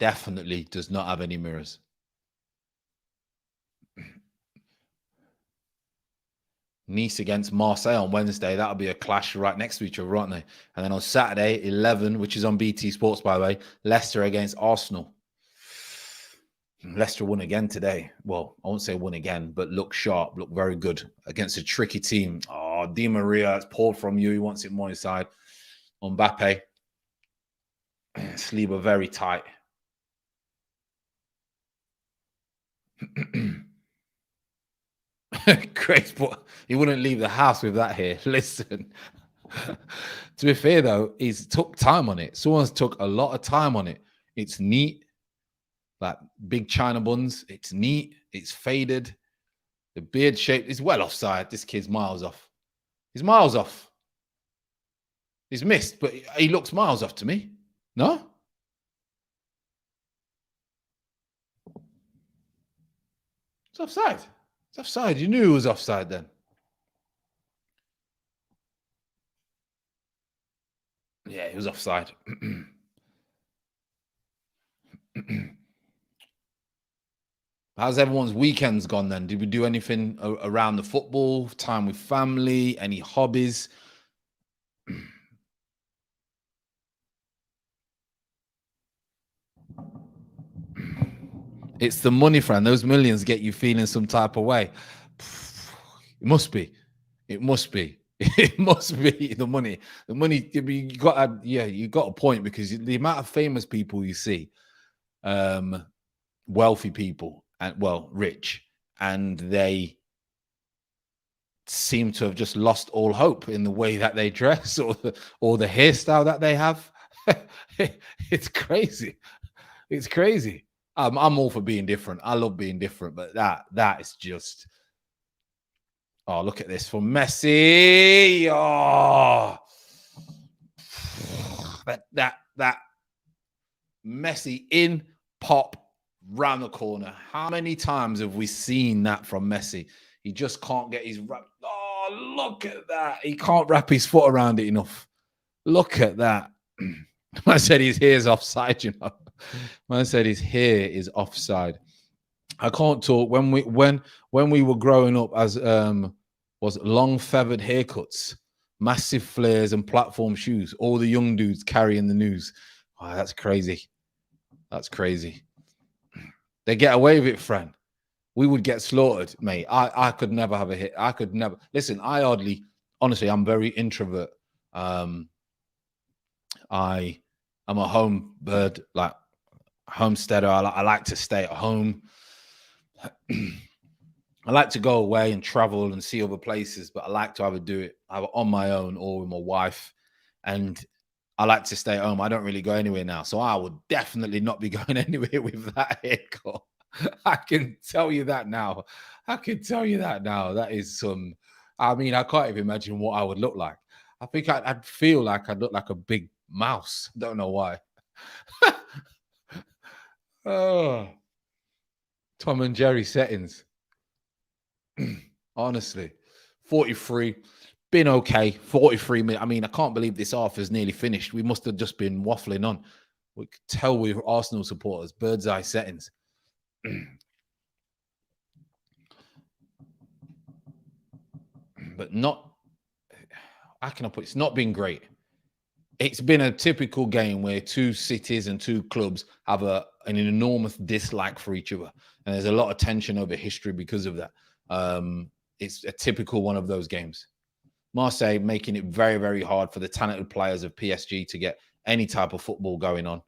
Definitely does not have any mirrors. Nice against Marseille on Wednesday. That'll be a clash right next to each other, aren't they? And then on Saturday, 11, which is on BT Sports, by the way, Leicester against Arsenal. Leicester won again today. Well, I won't say won again, but look sharp, look very good against a tricky team. Oh, Di Maria, it's pulled from you. He wants it more inside. Mbappe. Saliba very tight. Great, but he wouldn't leave the house with that here. Listen, to be fair though, he's took time on it. Someone's took a lot of time on it. It's neat, like big China buns. It's neat. It's faded. The beard shape is well offside. This kid's miles off. He's miles off. He's missed, but he looks miles off to me. No? It's offside. It's offside. You knew it was offside then. Yeah, it was offside. How's everyone's weekends gone then? Did we do anything around the football, time with family, any hobbies? It's the money, friend. Those millions get you feeling some type of way. It must be. It must be. It must be the money. The money. You got a point, because the amount of famous people you see, wealthy people, and well, rich, and they seem to have just lost all hope in the way that they dress or the hairstyle that they have. It's crazy. It's crazy. I'm all for being different. I love being different, but that is just. Oh, look at this from Messi. Oh, that Messi in pop round the corner. How many times have we seen that from Messi? He just can't get his wrap. Oh, look at that. He can't wrap his foot around it enough. Look at that. I said his hair is offside, you know. Man said his hair is offside. I can't talk. When we were growing up as was long feathered haircuts, massive flares and platform shoes, all the young dudes carrying the news. Oh, that's crazy. That's crazy. They get away with it, friend. We would get slaughtered, mate. I could never have a hit. I could never listen. Honestly, I'm very introvert. I am a home bird, like homesteader. I like to stay at home. I like to go away and travel and see other places, but I like to either do it either on my own or with my wife. And I like to stay at home. I don't really go anywhere now. So I would definitely not be going anywhere with that haircut. I can tell you that now. That is some, I mean, I can't even imagine what I would look like. I think I'd feel like I'd look like a big mouse. Don't know why. Oh, Tom and Jerry settings. Honestly, 43. Been okay. 43 minutes. I mean, I can't believe this half is nearly finished. We must have just been waffling on. We could tell we were Arsenal supporters. Bird's eye settings. But not, how can I put it? It's not been great. It's been a typical game where two cities and two clubs have an enormous dislike for each other. And there's a lot of tension over history because of that. It's a typical one of those games. Marseille making it very, very hard for the talented players of PSG to get any type of football going on.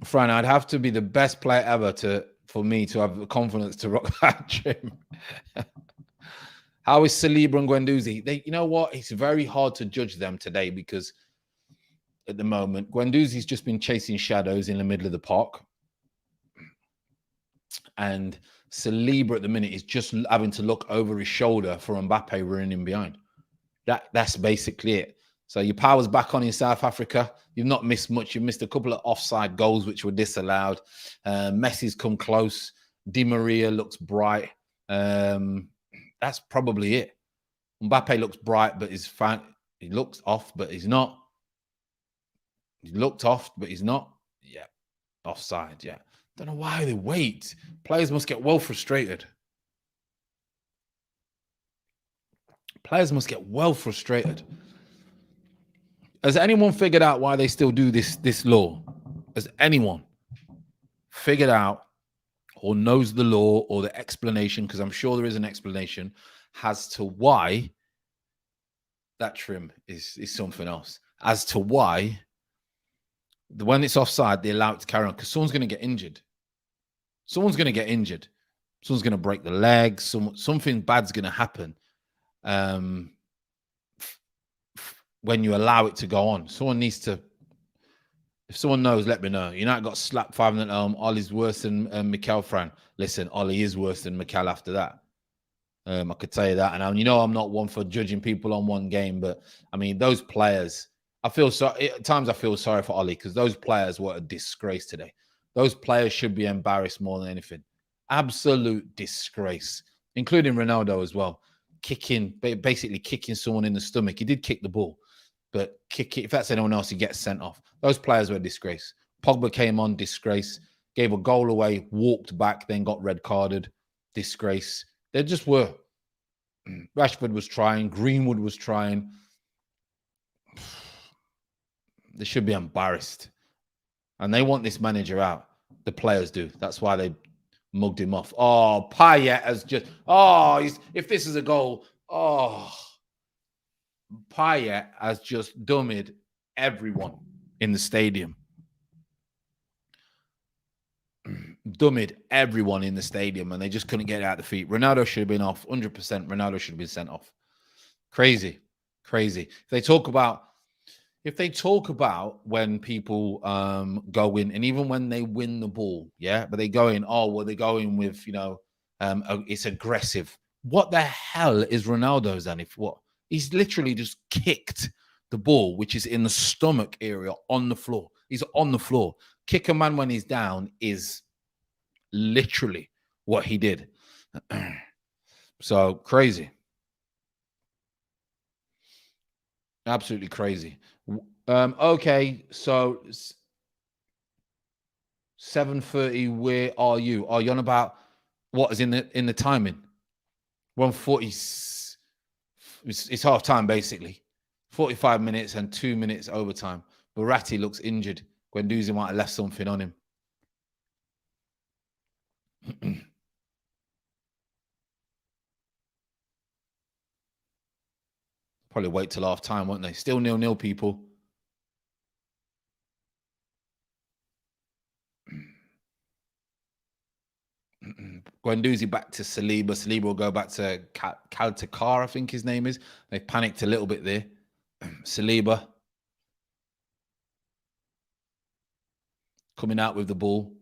Fran, I'd have to be the best player ever for me to have the confidence to rock that gym. How is Saliba and Guendouzi? You know what? It's very hard to judge them today because at the moment, Guendouzi's just been chasing shadows in the middle of the park. And Saliba at the minute is just having to look over his shoulder for Mbappe running in behind. That's basically it. So your power's back on in South Africa. You've not missed much. You've missed a couple of offside goals, which were disallowed. Messi's come close. Di Maria looks bright. That's probably it. Mbappe looks bright, but he's fine. He looks off, but he's not. He looked off, but he's not. Yeah. Offside, yeah. Don't know why they wait. Players must get well frustrated. Players must get well frustrated. Has anyone figured out why they still do this law? Has anyone figured out or knows the law or the explanation, because I'm sure there is an explanation, as to why that trim is something else, as to why when it's offside, they allow it to carry on, because someone's going to get injured. Someone's going to get injured. Someone's going to break the leg. Something bad's going to happen when you allow it to go on. Someone needs to, if someone knows, let me know. United got slapped 5-0 at home. Ollie's worse than Mikel, Fran. Listen, Ollie is worse than Mikel after that. I could tell you that. And you know I'm not one for judging people on one game, but I mean, those players, at times I feel sorry for Ollie, because those players were a disgrace today. Those players should be embarrassed more than anything. Absolute disgrace, including Ronaldo as well. Basically kicking someone in the stomach. He did kick the ball, but if that's anyone else, he gets sent off. Those players were a disgrace. Pogba came on, disgrace. Gave a goal away, walked back, then got red carded. Disgrace. They just were. Rashford was trying. Greenwood was trying. They should be embarrassed. And they want this manager out. The players do. That's why they mugged him off. Oh, Payet has just... if this is a goal... Payet has just dummied everyone in the stadium. dummied everyone in the stadium, and they just couldn't get it out the feet. Ronaldo should have been off 100%. Ronaldo should have been sent off. Crazy. If they talk about when people go in, and even when they win the ball, yeah, but they go in, oh well, they go in with it's aggressive. What the hell is Ronaldo's done? If what he's literally just kicked the ball, which is in the stomach area, on the floor. He's on the floor. Kick a man when he's down is literally what he did. So crazy. Absolutely crazy. Okay, so 7:30. Where are you? Are you on about what is in the timing? 1:40. It's half time basically. 45 minutes and 2 minutes overtime. Verratti looks injured. Guendouzi might have left something on him. Probably wait till half time, won't they? Still 0-0, people. Guendouzi back to Saliba. Saliba will go back to Caltakar, I think his name is. They panicked a little bit there. Saliba coming out with the ball.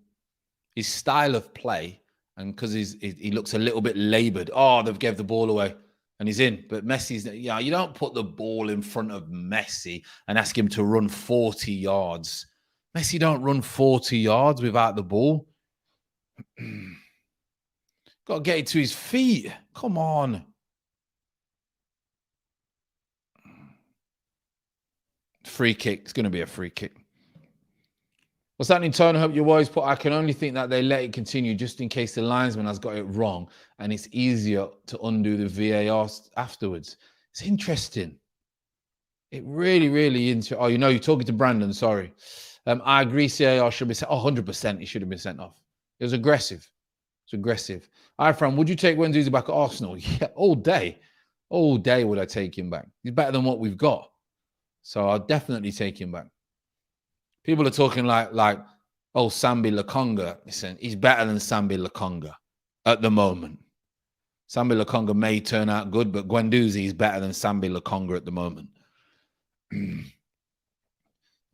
His style of play, and because he looks a little bit laboured. Oh, they've gave the ball away. And he's in. But Messi's, yeah, you don't put the ball in front of Messi and ask him to run 40 yards. Messi don't run 40 yards without the ball. Got to get it to his feet. Come on. Free kick. It's going to be a free kick. What's happening, Tony? I hope your boys put. I can only think that they let it continue just in case the linesman has got it wrong and it's easier to undo the VAR afterwards. It's interesting. It really, really interesting. Oh, you're talking to Brandon. Sorry. I agree. CAR should be sent. 100%. He should have been sent off. It was aggressive. It's aggressive. All right, Fran, would you take Guendouzi back at Arsenal? Yeah, all day. All day would I take him back. He's better than what we've got. So I'll definitely take him back. People are talking like Sambi Lokonga. Listen, he's better than Sambi Lokonga at the moment. Sambi Lokonga may turn out good, but Guendouzi is better than Sambi Lokonga at the moment.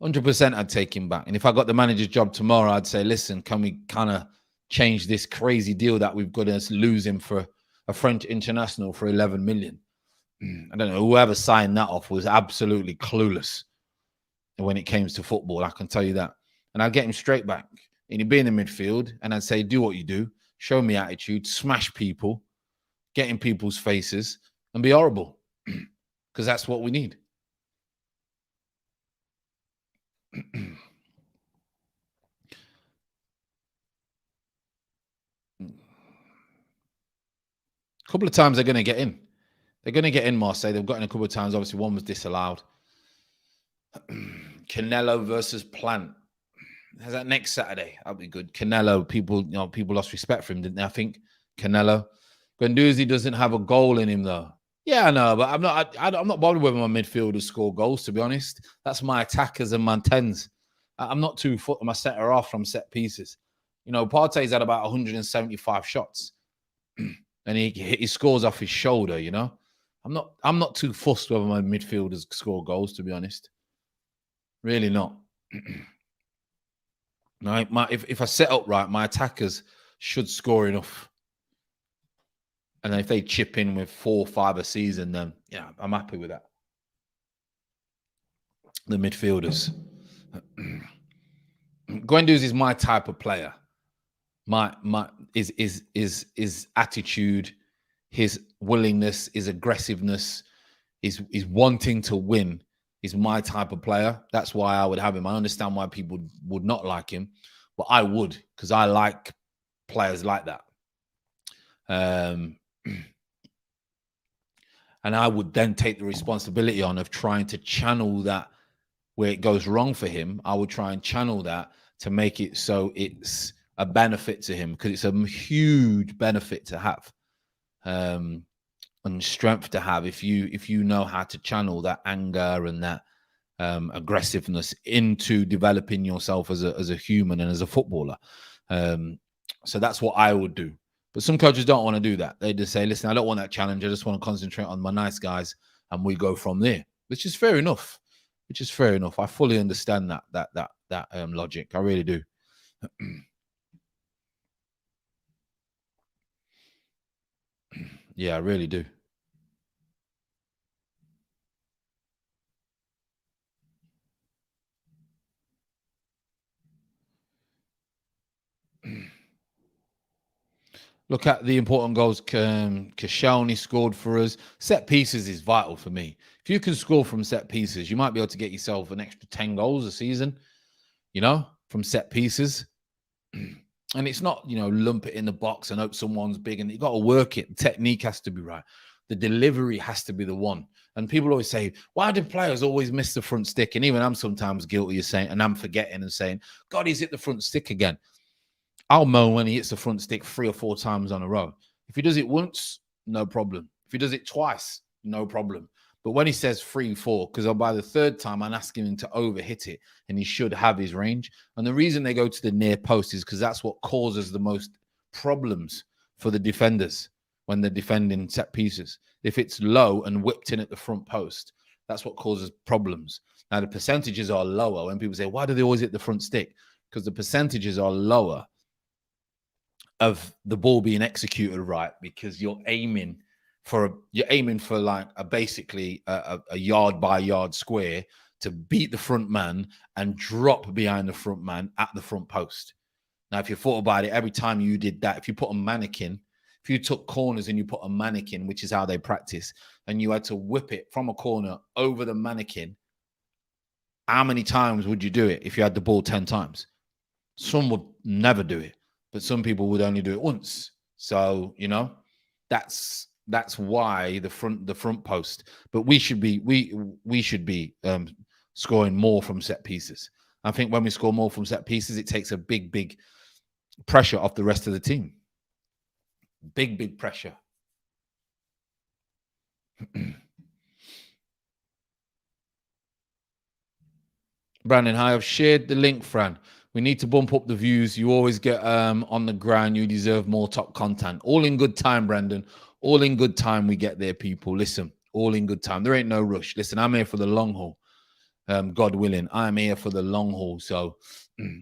100% I'd take him back. And if I got the manager's job tomorrow, I'd say, listen, can we kind of change this crazy deal that we've got to lose him for a French international for 11 million? I don't know. Whoever signed that off was absolutely clueless when it came to football. I can tell you that. And I'd get him straight back. And he'd be in the midfield. And I'd say, do what you do. Show me attitude. Smash people. Get in people's faces. And be horrible. Because that's what we need. A couple of times they're going to get in. They're going to get in, Marseille. They've gotten a couple of times. Obviously, one was disallowed. Canelo versus Plant. How's that next Saturday? That'll be good. Canelo, people lost respect for him, didn't they? I think Canelo. Guendouzi doesn't have a goal in him, though. Yeah, I know, but I'm not bothered whether my midfielders score goals, to be honest. That's my attackers and my tens. I'm not too my centre off from set pieces. Partey's had about 175 shots. And he scores off his shoulder, I'm not too fussed whether my midfielders score goals, to be honest. Really not. No, if I set up right, my attackers should score enough. And if they chip in with 4 or 5 a season, then yeah, I'm happy with that. The midfielders. Guendouzi is my type of player. His attitude, his willingness, his aggressiveness, his wanting to win is my type of player. That's why I would have him. I understand why people would not like him, but I would, because I like players like that. And I would then take the responsibility on of trying to channel that where it goes wrong for him. I would try and channel that to make it so it's a benefit to him, because it's a huge benefit to have, and strength to have if you know how to channel that anger and that aggressiveness into developing yourself as a human and as a footballer. So that's what I would do. But some coaches don't want to do that. They just say, listen, I don't want that challenge. I just want to concentrate on my nice guys, and we go from there, which is fair enough. Which is fair enough. I fully understand that logic. I really do. Yeah, I really do. Look at the important goals Koscielny scored for us. Set pieces is vital for me. If you can score from set pieces, you might be able to get yourself an extra 10 goals a season, from set pieces. And it's not, lump it in the box and hope someone's big. And you got to work it. The technique has to be right. The delivery has to be the one. And people always say, why do players always miss the front stick? And even I'm sometimes guilty of saying, and I'm forgetting and saying, God, he's hit the front stick again. I'll moan when he hits the front stick 3 or 4 times on a row. If he does it once, no problem. If he does it twice, no problem. But when he says 3, 4, because by the 3rd time, I'm asking him to overhit it, and he should have his range. And the reason they go to the near post is because that's what causes the most problems for the defenders when they're defending set pieces. If it's low and whipped in at the front post, that's what causes problems. Now, the percentages are lower. When people say, why do they always hit the front stick? Because the percentages are lower of the ball being executed right, because you're aiming for like basically a yard by yard square to beat the front man and drop behind the front man at the front post. Now, if you thought about it, every time you did that, if you put a mannequin, if you took corners and you put a mannequin, which is how they practice, and you had to whip it from a corner over the mannequin, how many times would you do it if you had the ball 10 times? Some would never do it, but some people would only do it once. So, that's why the front post. But we should be scoring more from set pieces. I think when we score more from set pieces, it takes a big pressure off the rest of the team. Big pressure. Brandon, hi, I've shared the link, Fran. We need to bump up the views. You always get on the ground. You deserve more top content. All in good time, Brandon. All in good time. We get there, people. Listen, all in good time. There ain't no rush. Listen, I'm here for the long haul. God willing, I'm here for the long haul. So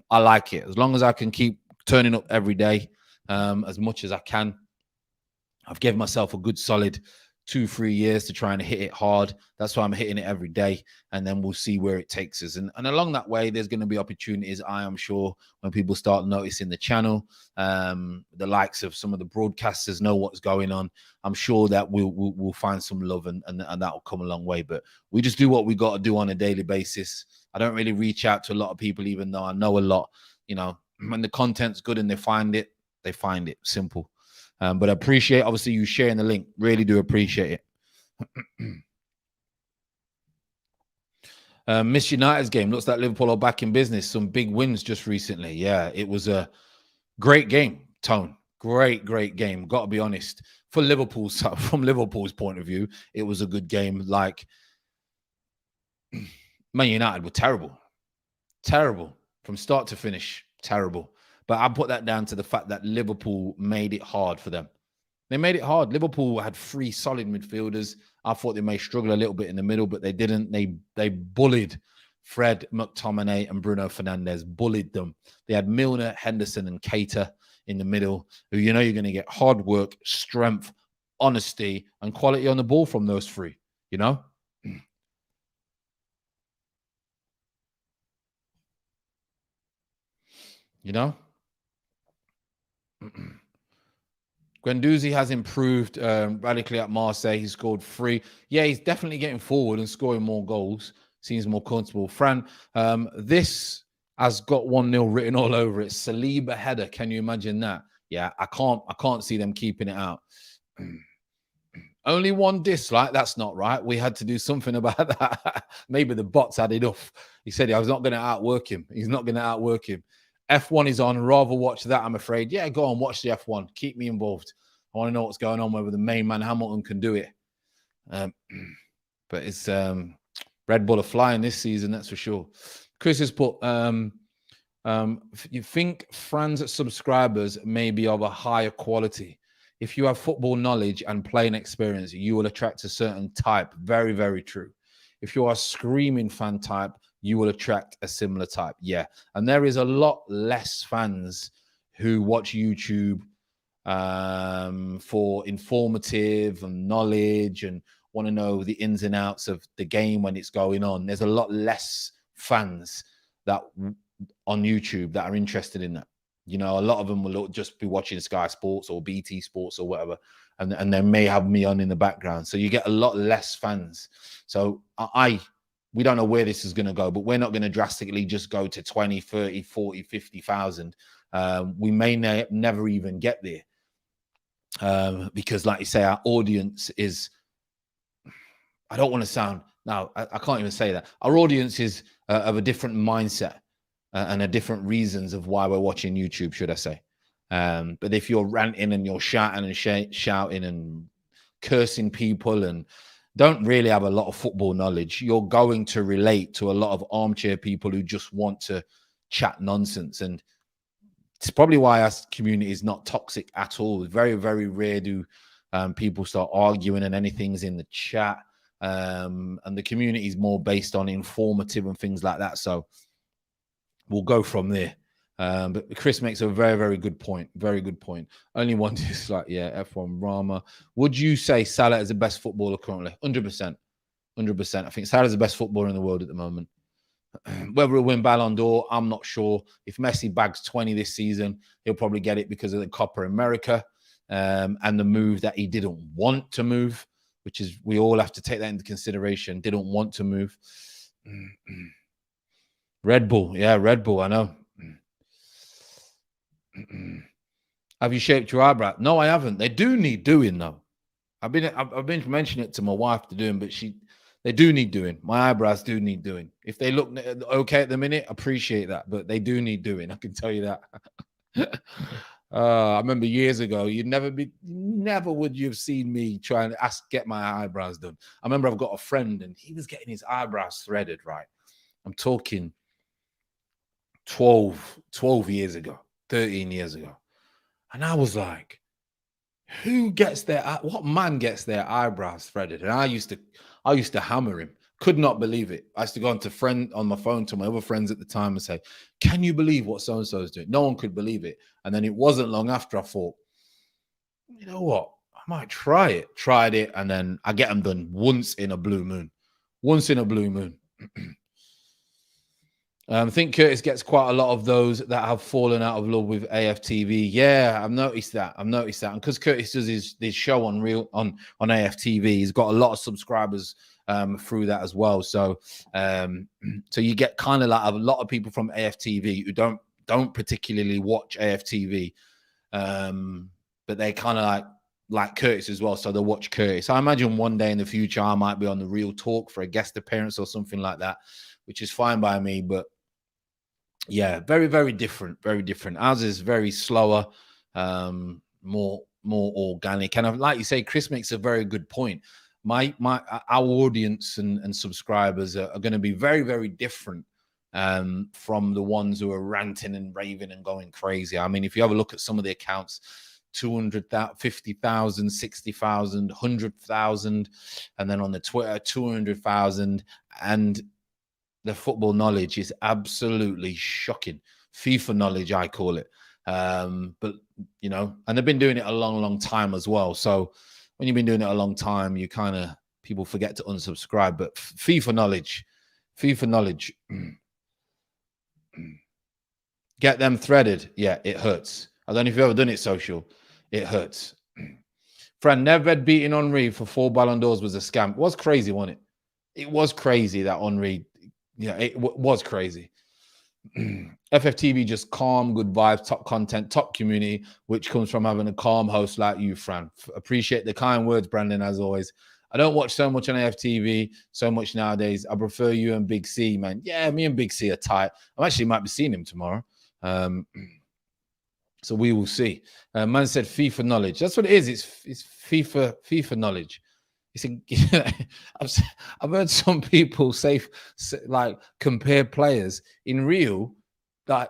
I like it. As long as I can keep turning up every day, as much as I can. I've given myself a good solid 2-3 years to try and hit it hard. That's why I'm hitting it every day, and then we'll see where it takes us. And along that way, there's going to be opportunities, I am sure, when people start noticing the channel. The likes of some of the broadcasters know what's going on. I'm sure that we'll find some love, and that will come a long way. But we just do what we got to do on a daily basis. I don't really reach out to a lot of people, even though I know a lot. When the content's good and they find it. Simple. But I appreciate, obviously, you sharing the link. Really do appreciate it. Miss United's game. Looks like Liverpool are back in business. Some big wins just recently. Yeah, it was a great game, Tone. Great game. Got to be honest. From Liverpool's point of view, it was a good game. Like, Man United were terrible. Terrible. From start to finish. Terrible. But I put that down to the fact that Liverpool made it hard for them. They made it hard. Liverpool had 3 solid midfielders. I thought they may struggle a little bit in the middle, but they didn't. They bullied Fred, McTominay, and Bruno Fernandes. Bullied them. They had Milner, Henderson, and Keita in the middle, who you're going to get hard work, strength, honesty, and quality on the ball from those 3. Guendouzi has improved radically at Marseille. He scored 3. Yeah, he's definitely getting forward and scoring more goals. Seems more comfortable. Fran, this has got 1-0 written all over it. Saliba header. Can you imagine that? Yeah, I can't see them keeping it out. Only 1 dislike. That's not right. We had to do something about that. Maybe the bots had enough. He said I was not going to outwork him. He's not going to outwork him. F1 is on. Rather watch that, I'm afraid. Yeah, go on, watch the F1. Keep me involved. I want to know what's going on, whether the main man Hamilton can do it. But it's Red Bull are flying this season, that's for sure. Chris has put You think Fran's subscribers may be of a higher quality. If you have football knowledge and playing experience, you will attract a certain type. Very, very true. If you are a screaming fan type, you will attract a similar type. Yeah. And there is a lot less fans who watch YouTube for informative and knowledge and want to know the ins and outs of the game when it's going on. There's a lot less fans that on YouTube that are interested in that. You know, a lot of them will just be watching Sky Sports or BT Sports or whatever, and they may have me on in the background. So you get a lot less fans. So we don't know where this is going to go, but we're not going to drastically just go to 20, 30, 40, 50,000. We may never even get there because, like you say, our audience is, I don't want to sound, now I can't even say that. Our audience is of a different mindset. And a different reasons of why we're watching YouTube, should I say. But if you're ranting and you're shouting and shouting and cursing people and don't really have a lot of football knowledge, you're going to relate to a lot of armchair people who just want to chat nonsense. And it's probably why our community is not toxic at all. It's very, very rare do people start arguing and anything's in the chat. And the community is more based on informative and things like that. So we'll go from there. But Chris makes a very, very good point. Very good point. Only one dislike, yeah, F1 Rama. Would you say Salah is the best footballer currently? 100%. 100%. I think Salah is the best footballer in the world at the moment. Whether he'll win Ballon d'Or, I'm not sure. If Messi bags 20 this season, he'll probably get it because of the Copa America and the move that he didn't want to move, which is, we all have to take that into consideration. Didn't want to move. Red Bull. Yeah, Red Bull. I know. Have you shaped your eyebrow? No, I haven't. They do need doing, though. I've been mentioning it to my wife to do them, but they do need doing. My eyebrows do need doing. If they look okay at the minute, appreciate that, but they do need doing. I can tell you that. I remember years ago, never would you have seen me try and get my eyebrows done. I remember I've got a friend and he was getting his eyebrows threaded, right? I'm talking 12 years ago, 13 years ago. And I was like, what man gets their eyebrows threaded? And I used to hammer him. Could not believe it. I used to go on my phone to my other friends at the time and say, can you believe what so-and-so is doing? No one could believe it. And then it wasn't long after I thought, you know what? I might try it. Tried it. And then I get them done once in a blue moon. Once in a blue moon. I think Curtis gets quite a lot of those that have fallen out of love with AFTV. Yeah, I've noticed that. And because Curtis does his show on AFTV, he's got a lot of subscribers through that as well. So you get kind of like a lot of people from AFTV who don't particularly watch AFTV, but they kind of like Curtis as well. So they'll watch Curtis. I imagine one day in the future I might be on the Real Talk for a guest appearance or something like that, which is fine by me. But yeah, very, very different. Very different. Ours is very slower, more organic. And like you say, Chris makes a very good point. Our audience and subscribers are going to be very, very different from the ones who are ranting and raving and going crazy. I mean, if you have a look at some of the accounts, 200,000, 50,000, 60,000, 100,000, and then on the Twitter, 200,000, and the football knowledge is absolutely shocking. FIFA knowledge, I call it. But, you know, and they've been doing it a long, long time as well. So when you've been doing it a long time, people forget to unsubscribe. But FIFA knowledge, get them threaded. Yeah, it hurts. I don't know if you've ever done it, social. It hurts. Fran, Nedved beating Henry for 4 Ballon d'Ors was a scam. It was crazy, wasn't it? It was crazy that Henry... Yeah, it was crazy. FFTV, just calm, good vibes, top content, top community, which comes from having a calm host like you, Fran. Appreciate the kind words, Brandon, as always. I don't watch so much on FTV so much nowadays. I prefer you and Big C, man. Yeah, me and Big C are tight. I actually might be seeing him tomorrow. So we will see. Man said FIFA knowledge. That's what it is. It's FIFA knowledge. I've heard some people say like compare players in real, that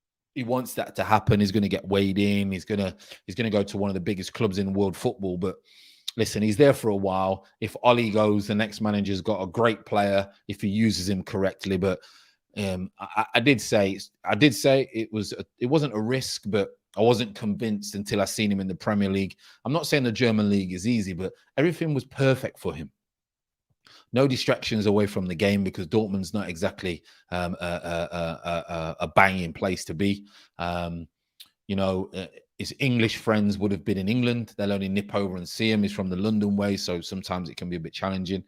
He wants that to happen. He's going to get weighed in. He's going to go to one of the biggest clubs in world football. But listen, he's there for a while. If Ollie goes, the next manager's got a great player if he uses him correctly. But I did say it wasn't a risk, but I wasn't convinced until I seen him in the Premier League. I'm not saying the German league is easy, but everything was perfect for him. No distractions away from the game because Dortmund's not exactly a banging place to be. His English friends would have been in England. They'll only nip over and see him. He's from the London way, so sometimes it can be a bit challenging.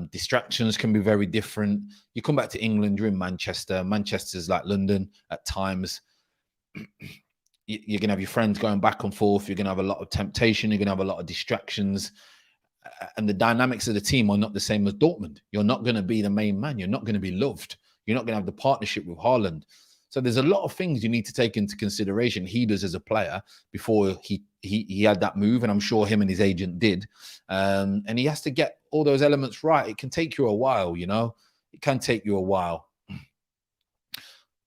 Distractions can be very different. You come back to England, you're in Manchester. Manchester's like London at times. You're going to have your friends going back and forth. You're going to have a lot of temptation. You're going to have a lot of distractions. And the dynamics of the team are not the same as Dortmund. You're not going to be the main man. You're not going to be loved. You're not going to have the partnership with Haaland. So there's a lot of things you need to take into consideration. He does as a player before he had that move, and I'm sure him and his agent did. And he has to get all those elements right. It can take you a while, you know. It can take you a while.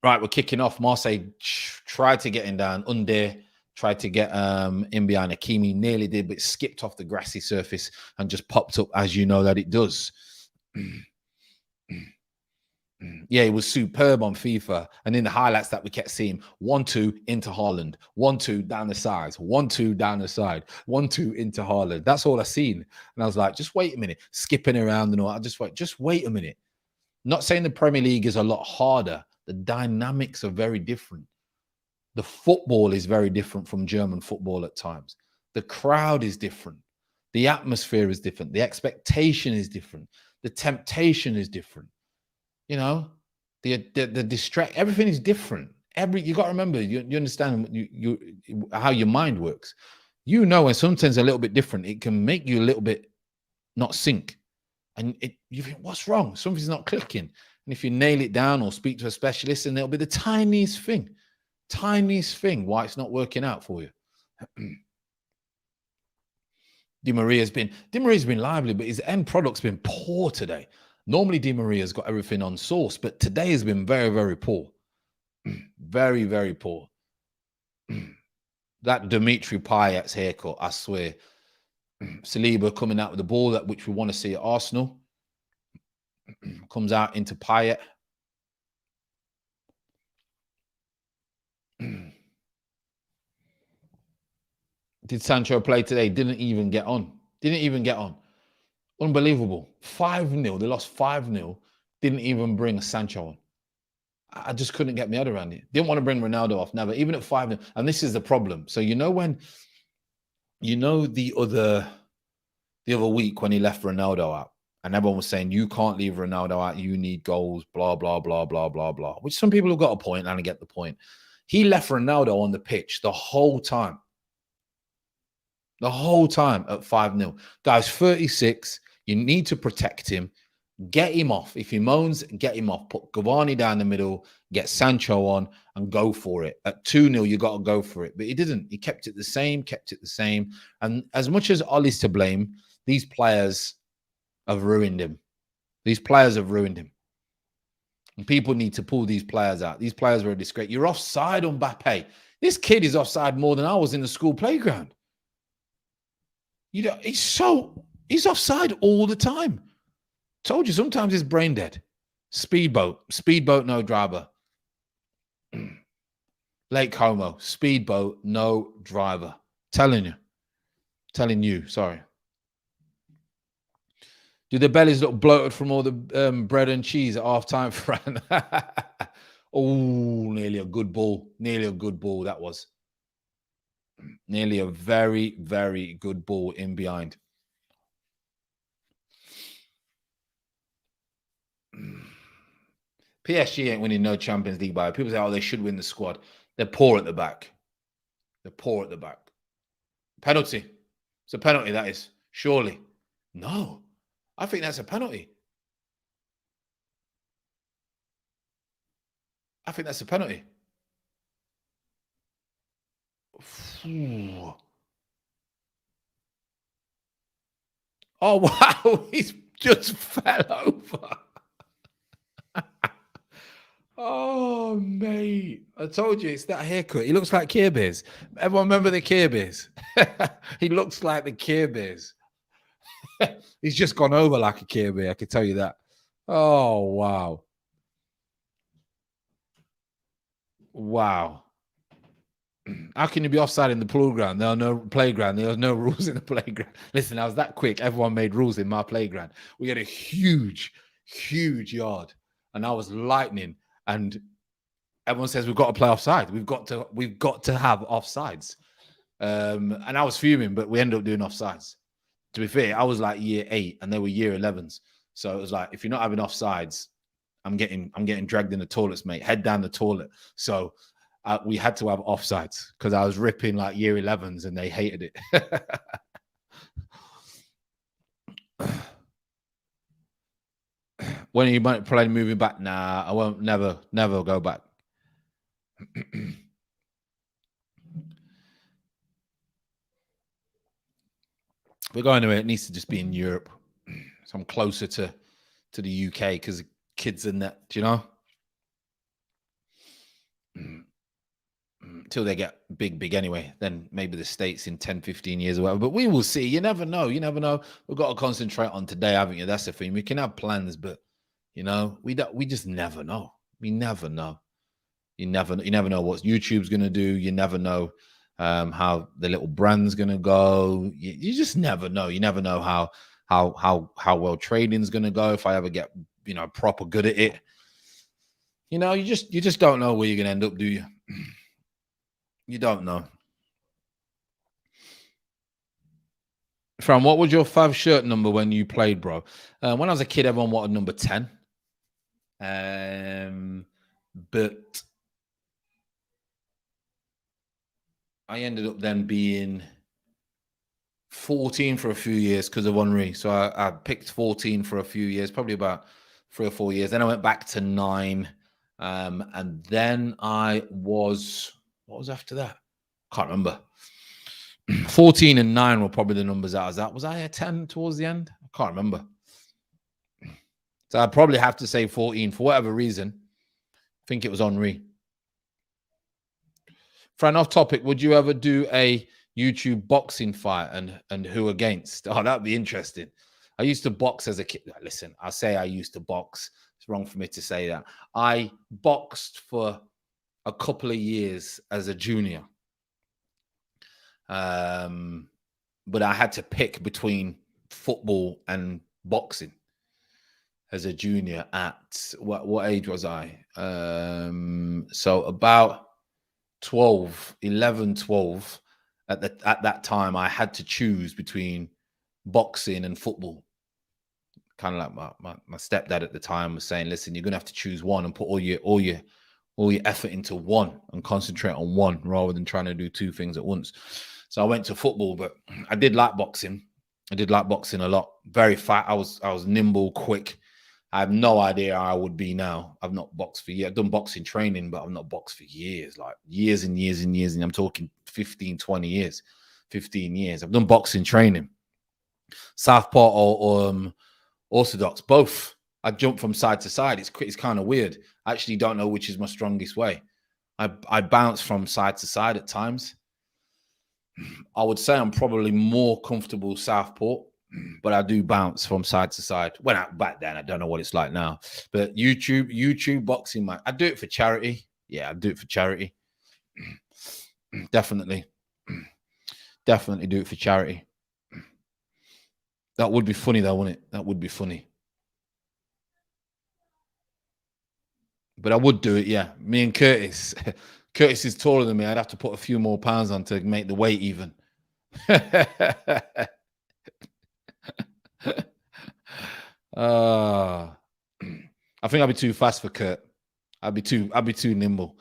Right, we're kicking off. Marseille tried to get him down. Unde tried to get in behind Hakimi. Nearly did, but skipped off the grassy surface and just popped up, as you know that it does. Yeah, it was superb on FIFA. And in the highlights that we kept seeing, 1-2 into Haaland, 1-2 down the sides, 1-2 down the side, 1-2 into Haaland. That's all I seen. And I was like, just wait a minute, skipping around and all. Just wait a minute. Not saying the Premier League is a lot harder. The dynamics are very different. The football is very different from German football at times. The crowd is different. The atmosphere is different. The expectation is different. The temptation is different. You know, the distract, everything is different. You got to remember, you understand how your mind works. You know, and sometimes a little bit different, it can make you a little bit not sync. And you think, what's wrong? Something's not clicking. And if you nail it down or speak to a specialist, and it'll be the tiniest thing why it's not working out for you. Di Maria's been lively, but his end product's been poor today. Normally, Di Maria's got everything on source, but today has been very, very poor. Very, very poor. That Dimitri Payet's haircut, I swear. Saliba coming out with the ball, which we want to see at Arsenal. Comes out into Payet. Did Sancho play today? Didn't even get on. Unbelievable. 5-0. They lost 5-0. Didn't even bring Sancho on. I just couldn't get my head around it. Didn't want to bring Ronaldo off, never. Even at 5-0. And this is the problem. So the other week when he left Ronaldo out, and everyone was saying, you can't leave Ronaldo out. You need goals, blah, blah, blah, blah, blah, blah. Which some people have got a point, and I get the point. He left Ronaldo on the pitch the whole time. The whole time at 5-0. Guy's 36. You need to protect him. Get him off. If he moans, get him off. Put Cavani down the middle, get Sancho on, and go for it. At 2-0, you got to go for it. But he didn't. He kept it the same. And as much as Ollie's to blame, these players have ruined him. And people need to pull these players out. These players are a disgrace. You're offside on Mbappe. This kid is offside more than I was in the school playground. You know, he's offside all the time. Told you, sometimes he's brain dead. Speedboat, no driver. Lake Como, speedboat, no driver. Telling you, sorry. Do the bellies look bloated from all the bread and cheese at half-time, Fran? Oh, nearly a good ball. That was. Nearly a very, very good ball in behind. PSG ain't winning no Champions League by. People say, oh, they should win the squad. They're poor at the back. Penalty. It's a penalty, that is. Surely. No. I think that's a penalty. Oh, wow. He's just fell over. Oh, mate. I told you it's that haircut. He looks like Care Bears. Everyone remember the Care Bears? He looks like the Care Bears. He's just gone over like a Care Bear, I can tell you that. Oh, wow. Wow. How can you be offside in the playground? There are no playground. There are no rules in the playground. Listen, I was that quick. Everyone made rules in my playground. We had a huge, huge yard, and I was lightning. And everyone says we've got to play offside. We've got to have offsides. And I was fuming, but we ended up doing offsides. To be fair, I was like year 8, and they were year 11s. So it was like, if you're not having offsides, I'm getting dragged in the toilets, mate. Head down the toilet. So we had to have offsides because I was ripping like year 11s, and they hated it. When are you planning moving back? Nah, I won't. Never go back. We're going to it. It needs to just be in Europe. So I'm closer to the UK because kids in that, do you know? Until they get big anyway, then maybe the States in 10, 15 years or whatever. But we will see. You never know. You never know. We've got to concentrate on today, haven't you? That's the thing. We can have plans, but you know, we just never know. We never know. You never know what YouTube's gonna do. You never know how the little brand's gonna go. You just never know. You never know how well trading's gonna go. If I ever get proper good at it, you just don't know where you're gonna end up, do you? You don't know. Fran, what was your fav shirt number when you played, bro? When I was a kid, everyone wanted number 10. But I ended up then being 14 for a few years because of Henri. So I picked 14 for a few years, probably about 3 or 4 years. Then I went back to 9. And then I was, what was after that? Can't remember. 14 and 9 were probably the numbers I was at. Was I a 10 towards the end? I can't remember. So I'd probably have to say 14 for whatever reason. I think it was Henri. Fran, off topic, would you ever do a YouTube boxing fight and who against? Oh, that'd be interesting. I used to box as a kid. Listen, I say I used to box. It's wrong for me to say that. I boxed for a couple of years as a junior. But I had to pick between football and boxing as a junior at what age was I? So about 11, 12. At that time, I had to choose between boxing and football. Kind of like my stepdad at the time was saying, listen, you're gonna have to choose one and put all your effort into one and concentrate on one rather than trying to do 2 things at once. So I went to football, but I did like boxing. I did like boxing a lot. Very fast. I was nimble, quick. I have no idea how I would be now. I've not boxed for years. I've done boxing training, but I've not boxed for years, like years and years and years. And I'm talking 15, 20 years, 15 years. I've done boxing training. Southpaw or orthodox, both. I jump from side to side. It's kind of weird. I actually don't know which is my strongest way. I bounce from side to side at times. I would say I'm probably more comfortable southpaw, but I do bounce from side to side. Back then, I don't know what it's like now. But YouTube boxing, man, I do it for charity. Yeah, I do it for charity. Definitely do it for charity. That would be funny, though, wouldn't it? That would be funny. But I would do it, yeah. Me and Curtis. Curtis is taller than me. I'd have to put a few more pounds on to make the weight even. I think I'd be too fast for Kurt. I'd be too nimble.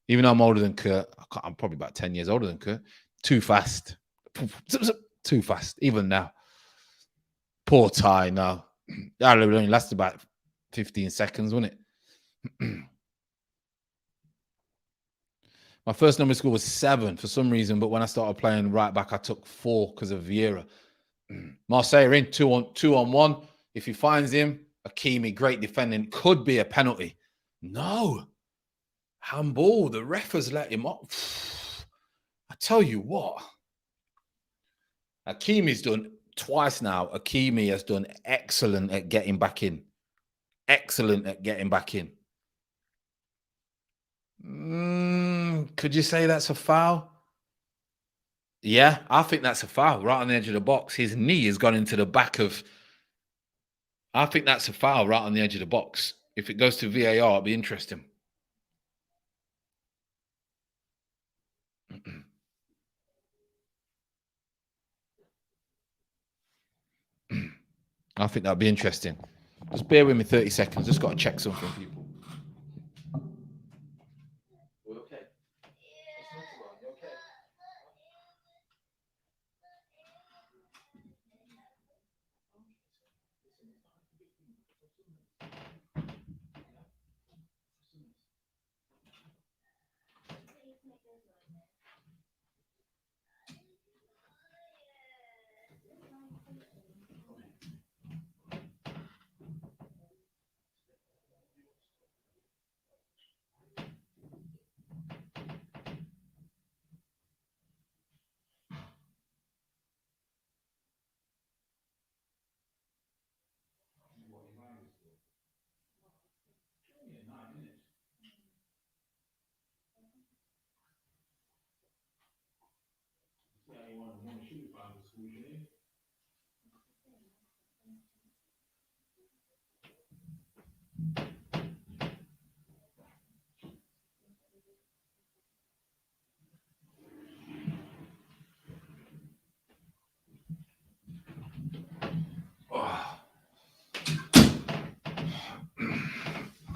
Even though I'm older than Kurt, I'm probably about 10 years older than Kurt. Too fast. Too fast, even now. Poor Ty, no. That would only last about 15 seconds, wouldn't it? My first number in school was 7 for some reason, but when I started playing right back, I took 4 because of Vieira. Marseille are in 2 on 1. If he finds him, Hakimi, great defending, could be a penalty. No. Handball. The ref has let him off. I tell you what. Hakimi's done twice now. Hakimi has done excellent at getting back in. Excellent at getting back in. Could you say that's a foul? Yeah, I think that's a foul right on the edge of the box. His knee has gone into the back of. I think that's a foul right on the edge of the box. If it goes to VAR, it'll be interesting. I think that'll be interesting. Just bear with me 30 seconds. Just got to check something, people. Okay.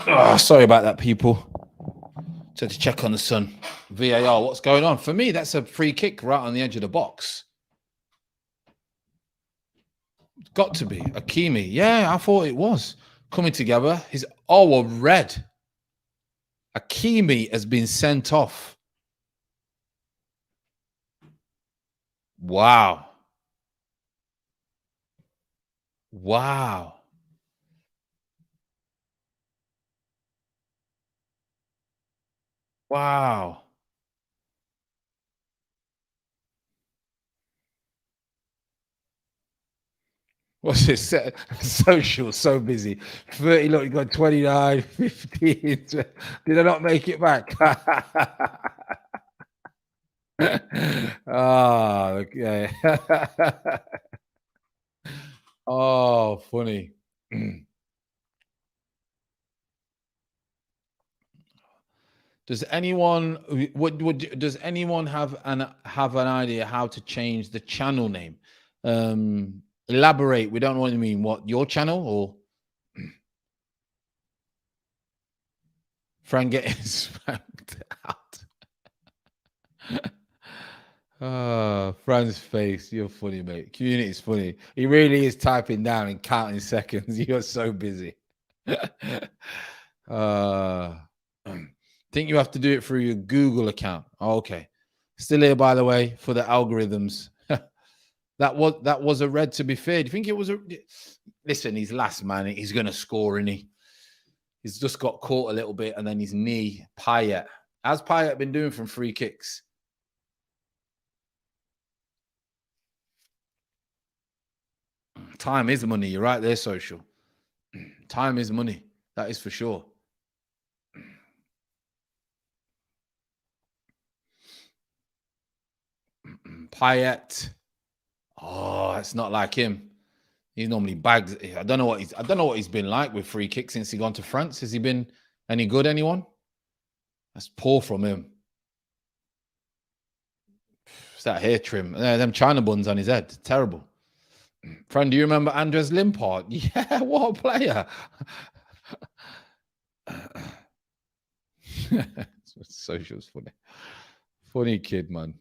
Oh, sorry about that, people. So to check on the sun. VAR, what's going on? For me, that's a free kick right on the edge of the box. It's got to be. Hakimi. Yeah, I thought it was. Coming together. A red. Hakimi has been sent off. Wow. Wow. Wow. What's this? Social, so busy. 30, look, you got 29, 15. Did I not make it back? Oh, okay. Oh, funny. Does anyone does anyone have an idea how to change the channel name? Elaborate. We don't know what you mean. What, your channel or Frank getting spanked out? Fran's face. You're funny, mate. Community's funny. He really is typing down and counting seconds. You're so busy. Think you have to do it through your Google account. Oh, okay. Still here, by the way, for the algorithms. that was a red, to be fair. Do you think it was a... Listen, he's last man. He's going to score, isn't he? He's just got caught a little bit, and then his knee, Payet. How's Payet been doing from free kicks? Time is money. You're right there, Social. Time is money. That is for sure. Payet. Oh, it's not like him. He's normally bags. I don't know what he's been like with free kicks since he gone to France. Has he been any good, anyone? That's poor from him. It's that hair trim. Them China buns on his head. Terrible. Friend, do you remember Andres Limpart? Yeah, what a player. Social's funny. Funny kid, man.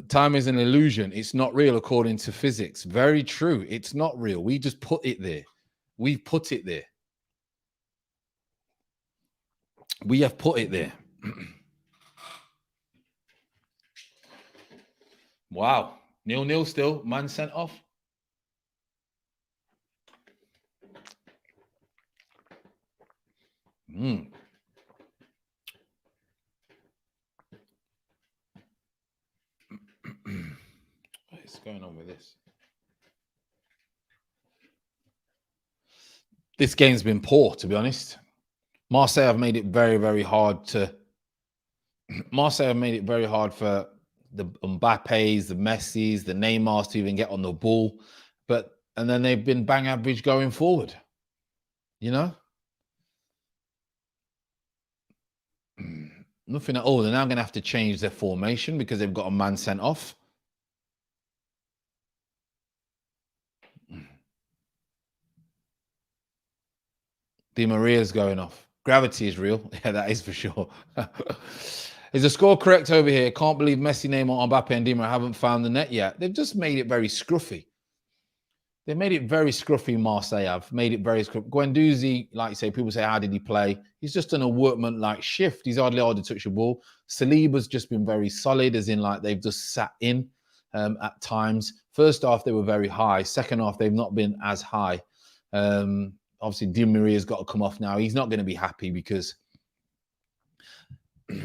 Time is an illusion. It's not real according to physics. Very true. It's not real. We just put it there. We've put it there. We have put it there. Wow. 0-0 still. Man sent off. going on with this? This game's been poor, to be honest. Marseille have made it very, very hard to. Marseille have made it very hard for the Mbappes, the Messis, the Neymars to even get on the ball, and then they've been bang average going forward. You know, nothing at all. They're now going to have to change their formation because they've got a man sent off. Di Maria's going off. Gravity is real. Yeah, that is for sure. Is the score correct over here? Can't believe Messi, Neymar, Mbappe, and Di Maria haven't found the net yet. They've just made it very scruffy. They made it very scruffy. Marseille have made it very scruffy. Guendouzi, like you say, people say, how did he play? He's just done a workman-like shift. He's hardly to touch the ball. Saliba's just been very solid, as in like they've just sat in at times. First half, they were very high. Second half, they've not been as high. Obviously, Di Maria's got to come off now. He's not going to be happy because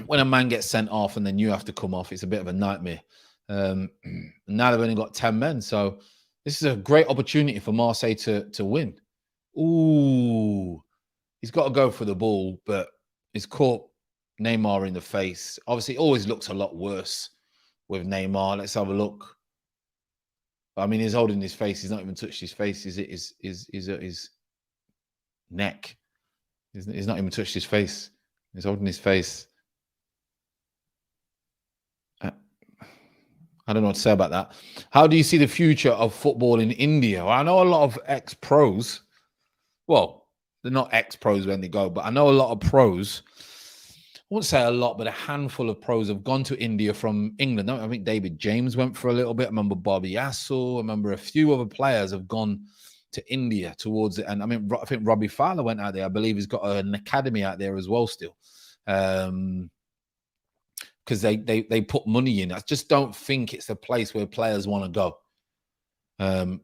when a man gets sent off and then you have to come off, it's a bit of a nightmare. Now they've only got 10 men. So this is a great opportunity for Marseille to win. Ooh, he's got to go for the ball, but he's caught Neymar in the face. Obviously, it always looks a lot worse with Neymar. Let's have a look. I mean, he's holding his face. He's not even touched his face. Is it his neck? He's not even touched his face. He's holding his face. I don't know what to say about that. How do you see the future of football in India? Well, I know a lot of ex-pros. Well, they're not ex-pros when they go, but I know a lot of pros. I won't say a lot, but a handful of pros have gone to India from England. I think David James went for a little bit. I remember Bobby Assel. I remember a few other players have gone to India towards it. And I mean, I think Robbie Fowler went out there. I believe he's got an academy out there as well still. Because they put money in. I just don't think it's a place where players want to go.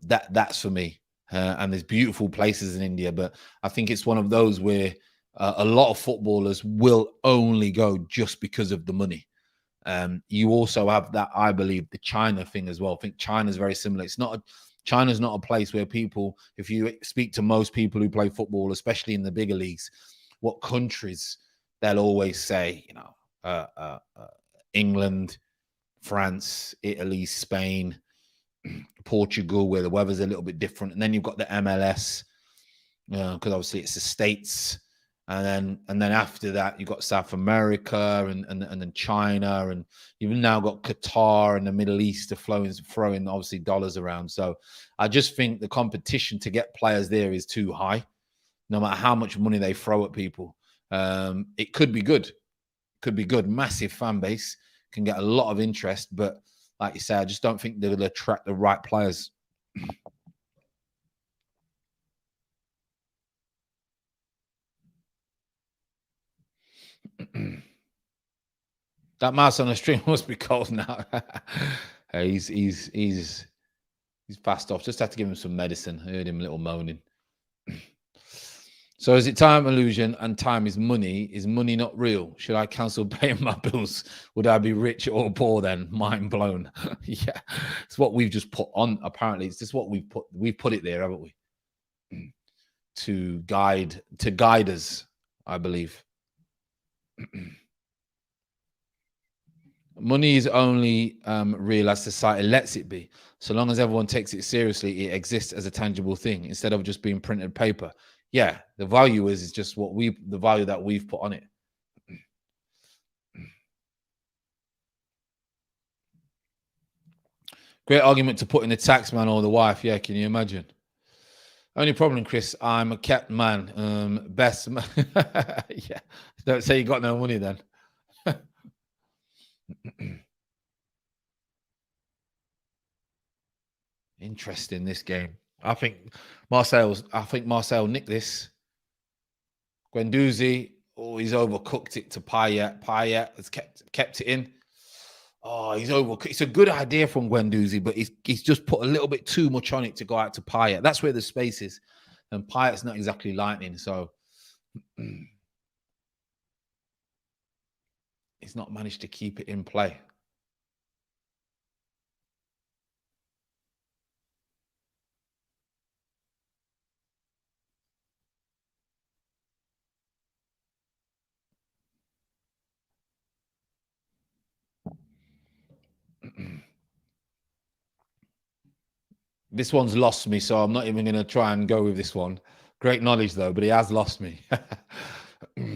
That's for me. And there's beautiful places in India, but I think it's one of those where a lot of footballers will only go just because of the money. You also have that, I believe, the China thing as well. I think China's very similar. China's not a place where people, if you speak to most people who play football, especially in the bigger leagues, what countries, they'll always say, you know, England, France, Italy, Spain, Portugal, where the weather's a little bit different, and then you've got the MLS, because obviously it's the States, and then after that you've got South America and then China, and you've now got Qatar and the Middle East throwing obviously dollars around. So I just think the competition to get players there is too high, no matter how much money they throw at people. It could be good. Could be good. Massive fan base, can get a lot of interest, but like you say, I just don't think they'll attract the right players. That mouse on the stream must be cold now. He's passed off. Just had to give him some medicine. I heard him a little moaning. So is it time illusion and time is money? Is money not real? Should I cancel paying my bills? Would I be rich or poor then? Mind blown. Yeah, it's what we've just put on. Apparently, it's just what we've put it there, haven't we? To guide us, I believe. Money is only real as society lets it be. So long as everyone takes it seriously, it exists as a tangible thing instead of just being printed paper. Yeah, the value is just the value that we've put on it. Great argument to put in the tax man or the wife. Yeah, can you imagine? Only problem, Chris, I'm a kept man. Best man. Yeah, don't say you got no money then. Interesting, this game. I think Marseille nicked this. Guendouzi, he's overcooked it to Payet. Payet has kept it in. Oh, he's overcooked. It's a good idea from Guendouzi, but he's just put a little bit too much on it to go out to Payet. That's where the space is. And Payet's not exactly lightning, so he's not managed to keep it in play. This one's lost me, so I'm not even going to try and go with this one. Great knowledge, though, but he has lost me.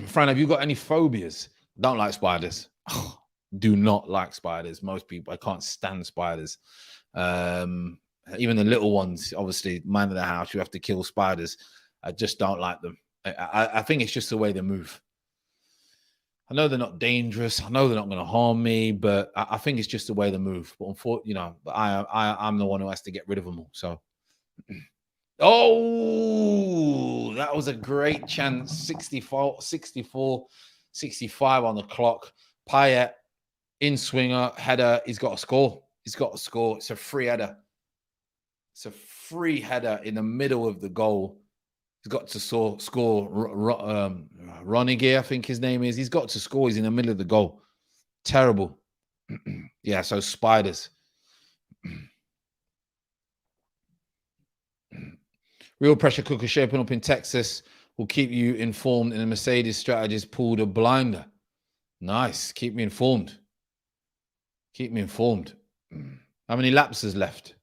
Fran, have you got any phobias? Don't like spiders. Do not like spiders. Most people, I can't stand spiders. Even the little ones, obviously, man of the house, you have to kill spiders. I just don't like them. I think it's just the way they move. I know they're not dangerous. I know they're not going to harm me, but I think it's just the way they move. But unfortunately, I'm the one who has to get rid of them all. So, oh, that was a great chance. 64, 64, 65 on the clock. Payet in swinger, header. He's got a score. He's got a score. It's a free header. It's a free header in the middle of the goal. He's got to score. Ronniger, I think his name is. He's got to score. He's in the middle of the goal. Terrible. Yeah, so spiders. Real pressure cooker shaping up in Texas. Will keep you informed. And the Mercedes strategist pulled a blinder. Nice. Keep me informed. Keep me informed. How many laps is left?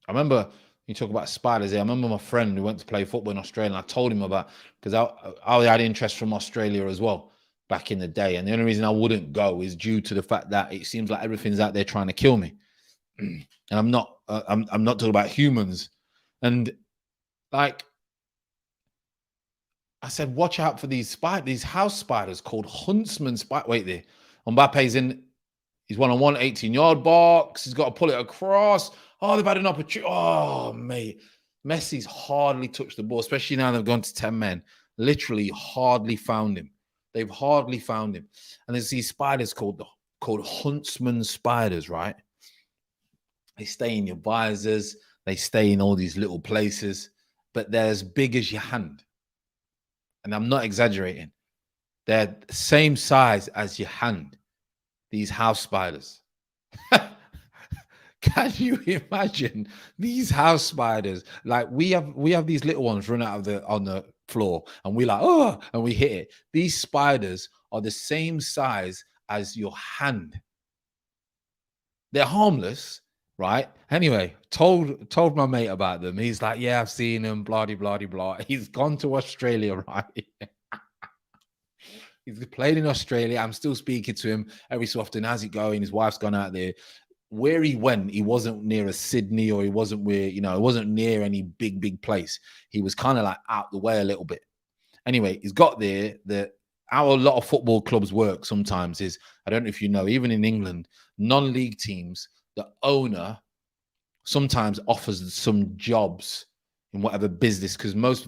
I remember you talk about spiders here. I remember my friend who went to play football in Australia, and I told him about, because I had interest from Australia as well back in the day. And the only reason I wouldn't go is due to the fact that it seems like everything's out there trying to kill me. And I'm not talking about humans. And like I said, watch out for these house spiders called huntsman spider. Wait there. Mbappe's in, he's 1-on-1, 18-yard box. He's got to pull it across. Oh, they've had an opportunity. Oh, mate. Messi's hardly touched the ball, especially now they've gone to 10 men. Literally hardly found him. They've hardly found him. And there's these spiders called huntsman spiders, right? They stay in your visors. They stay in all these little places. But they're as big as your hand. And I'm not exaggerating. They're the same size as your hand. These house spiders. Can you imagine these house spiders? Like we have these little ones run out of on the floor, and we're like, oh, and we hit it. These spiders are the same size as your hand. They're harmless, right? Anyway, told my mate about them. He's like, yeah, I've seen them, blah blah blah. He's gone to Australia, right? He's played in Australia. I'm still speaking to him every so often. How's it going? His wife's gone out there. Where he went, he wasn't near a Sydney, or he wasn't it wasn't near any big place. He was kind of like out the way a little bit. Anyway, he's got there. How a lot of football clubs work sometimes is, I don't know if you know, even in England, non-league teams, the owner sometimes offers some jobs in whatever business, because most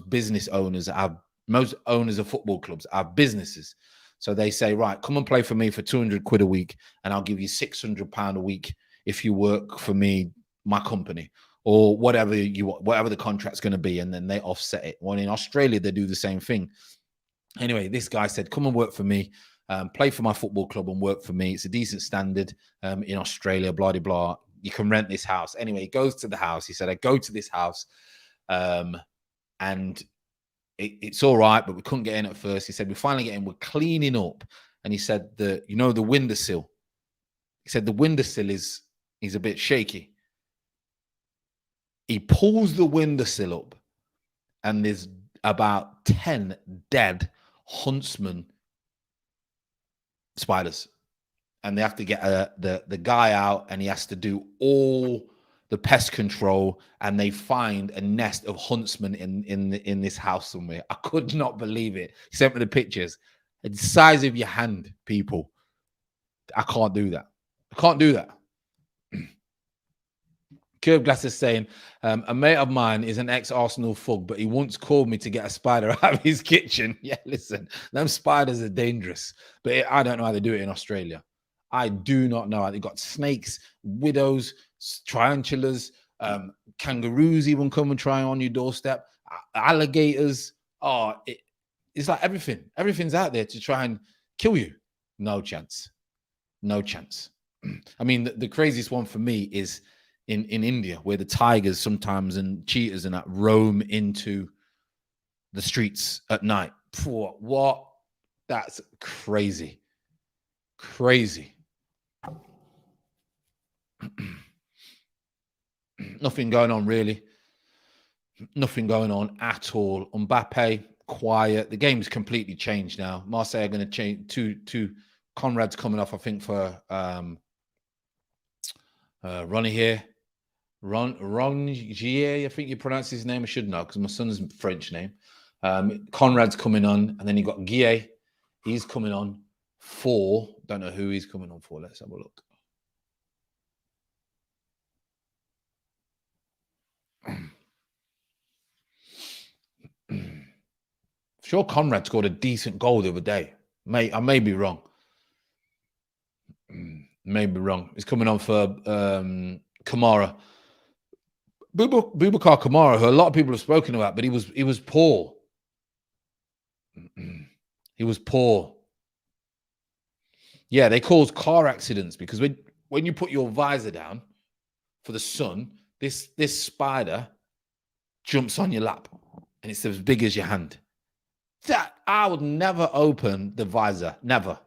owners of football clubs have businesses. So they say, right, come and play for me for 200 quid a week, and I'll give you £600 a week if you work for me, my company, or whatever the contract's going to be, and then they offset it. Well, in Australia, they do the same thing. Anyway, this guy said, come and work for me, play for my football club and work for me. It's a decent standard in Australia, blah, blah, blah. You can rent this house. Anyway, he goes to the house. He said, I go to this house and it's all right, but we couldn't get in at first. He said, we finally get in, we're cleaning up. And he said, the windowsill. He said, the windowsill is a bit shaky. He pulls the windowsill up, and there's about 10 dead huntsman spiders. And they have to get the guy out, and he has to do all the pest control, and they find a nest of huntsmen in this house somewhere. I could not believe it. He sent me the pictures. It's the size of your hand, people. I can't do that. I can't do that. Curb Glass is saying, a mate of mine is an ex-Arsenal thug, but he once called me to get a spider out of his kitchen. Yeah, listen, them spiders are dangerous, but I don't know how they do it in Australia. I do not know how they got snakes, widows, tarantulas, kangaroos even come and try on your doorstep, alligators. Oh, it's like everything's out there to try and kill you. No chance. No chance. I mean, the craziest one for me is in India, where the tigers sometimes and cheetahs and that roam into the streets at night. What? That's crazy. Crazy. Nothing going on, really. Nothing going on at all. Mbappe, quiet. The game's completely changed now. Marseille are going to change. Two Conrad's coming off, I think, for Ronnie here. Rongier, I think you pronounce his name. I should know because my son's French name. Conrad's coming on, and then you got Guille. He's coming on for. Don't know who he's coming on for. Let's have a look. Sure, Conrad scored a decent goal the other day. I may be wrong. Maybe wrong. He's coming on for Kamara. Boubacar Kamara, who a lot of people have spoken about, but he was poor. He was poor. Yeah, they cause car accidents because when you put your visor down for the sun, this spider jumps on your lap and it's as big as your hand. That I would never open the visor. Never.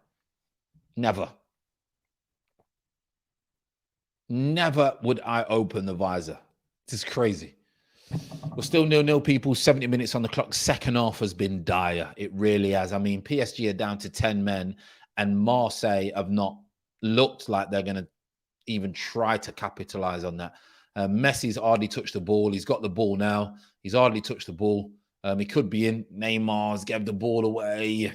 Never would I open the visor. This is crazy. We're still 0-0, people. 70 minutes on the clock. Second half has been dire. It really has. I mean, PSG are down to 10 men, and Marseille have not looked like they're going to even try to capitalize on that. Messi's hardly touched the ball. He's got the ball now. He's hardly touched the ball. He could be in. Neymar's gave the ball away.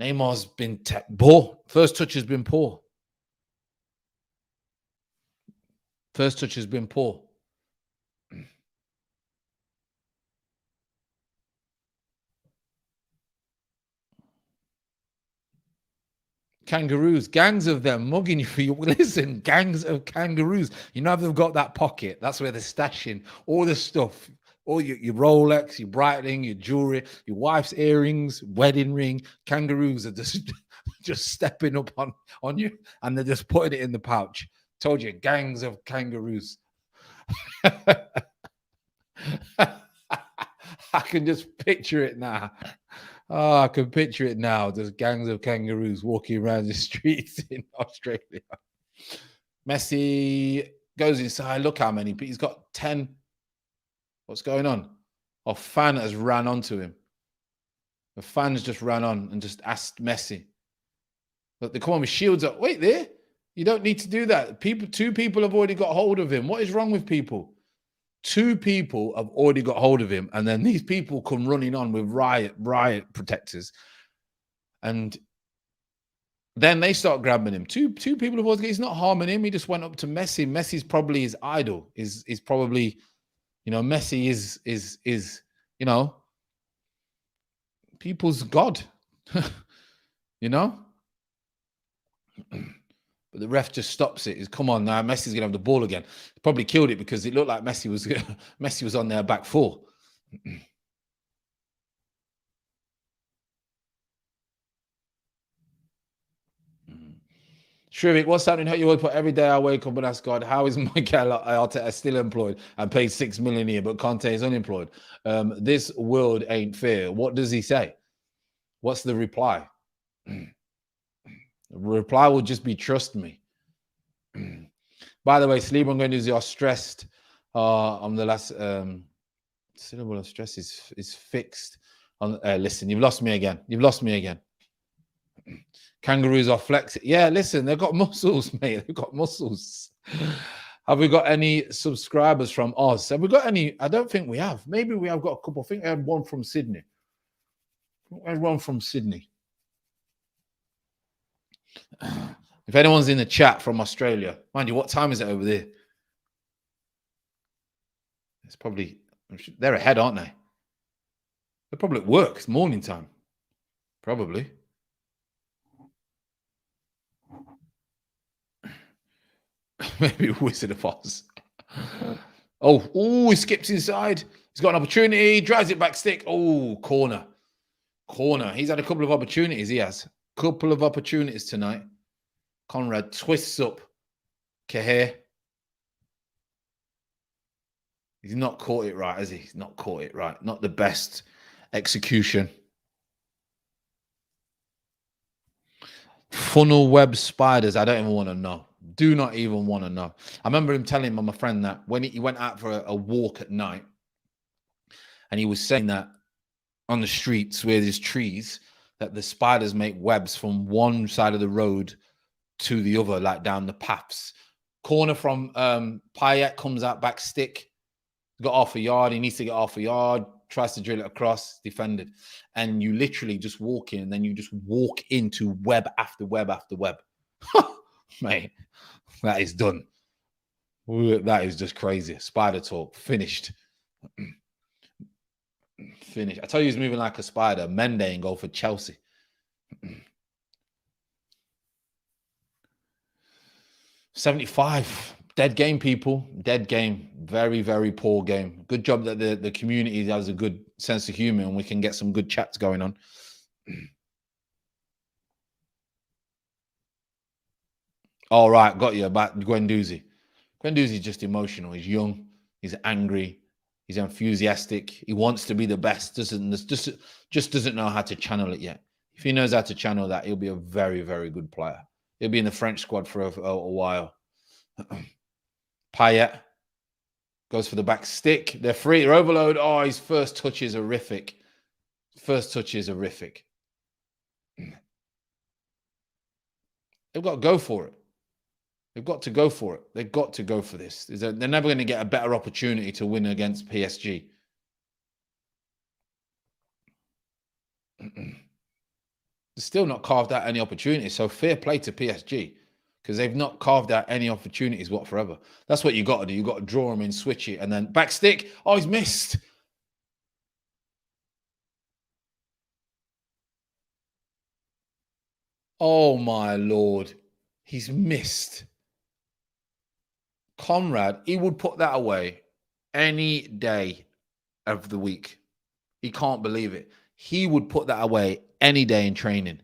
Neymar's been poor. First touch has been poor. First touch has been poor. Kangaroos, gangs of them mugging you for your. Listen, gangs of kangaroos. You know, they've got that pocket. That's where they're stashing all the stuff. All your Rolex, your Breitling, your jewelry, your wife's earrings, wedding ring. Kangaroos are just stepping up on you, and they're just putting it in the pouch. Told you, gangs of kangaroos. I can just picture it now. Oh, I can picture it now. There's gangs of kangaroos walking around the streets in Australia. Messi goes inside. Look how many. He's got 10. What's going on? A fan has ran onto him. The fans just ran on and just asked Messi. But they come on with shields up. Wait there. You don't need to do that. Two people have already got hold of him. What is wrong with people? 2 people have already got hold of him, and then these people come running on with riot protectors, and then they start grabbing him. Two people have already. He's not harming him. He just went up to Messi. Messi's probably his idol. Is probably, you know, Messi is you know, people's god. You know. But the ref just stops it. He's, come on now, Messi's going to have the ball again. Probably killed it because it looked like Messi was on their back 4. Shrivik, what's happening? How you would put every day I wake up and ask God, how is Mikel Arteta still employed and paid 6 million a year, but Conte is unemployed? This world ain't fair. What does he say? What's the reply? The reply will just be trust me. By the way, sleep I'm going to use your stressed on the last syllable of stress is fixed. On listen, you've lost me again. You've lost me again. Kangaroos are flexing. Yeah, listen, they've got muscles, mate. They've got muscles. Have we got any subscribers from Oz? Have we got any? I don't think we have. Maybe we have got a couple. I think I had one from Sydney. I had one from Sydney. If anyone's in the chat from Australia, mind you, what time is it over there? It's probably, they're ahead, aren't they? They're probably at work. It's morning time. Probably. Maybe Wizard of Oz. Oh, he skips inside. He's got an opportunity. Drives it back stick. Oh, corner. Corner. He's had a couple of opportunities. He has. Couple of opportunities tonight. Conrad twists up Keher. He's not caught it right, has he? He's not caught it right. Not the best execution. Funnel web spiders. I don't even want to know. Do not even want to know. I remember him telling my friend that when he went out for a walk at night, and he was saying that on the streets where there's trees, that the spiders make webs from one side of the road to the other, like down the paths. Corner from Payet comes out back stick. Got half a yard. He needs to get half a yard. Tries to drill it across. Defended. And you literally just walk in, and then you just walk into web after web after web. Mate, that is done. That is just crazy. Spider talk. Finished. Finished. I tell you, he's moving like a spider. Mende and go for Chelsea. 75. Dead game, people. Dead game. Very, very poor game. Good job that the community has a good sense of humor and we can get some good chats going on. All right, got you about Guendouzi. Guendouzi's just emotional. He's young. He's angry. He's enthusiastic. He wants to be the best. Just doesn't know how to channel it yet. If he knows how to channel that, he'll be a very, very good player. He'll be in the French squad for a while. Payet goes for the back stick. They're free. They're overload. Oh, his first touch is horrific. First touch is horrific. They've got to go for it. They've got to go for it. They've got to go for this. They're never going to get a better opportunity to win against PSG. They're still not carved out any opportunities. So fair play to PSG because they've not carved out any opportunities whatsoever. That's what you got to do. You got to draw them in, switch it, and then back stick. Oh, he's missed. Oh my Lord. He's missed. Conrad, he would put that away any day of the week. He can't believe it. He would put that away any day in training.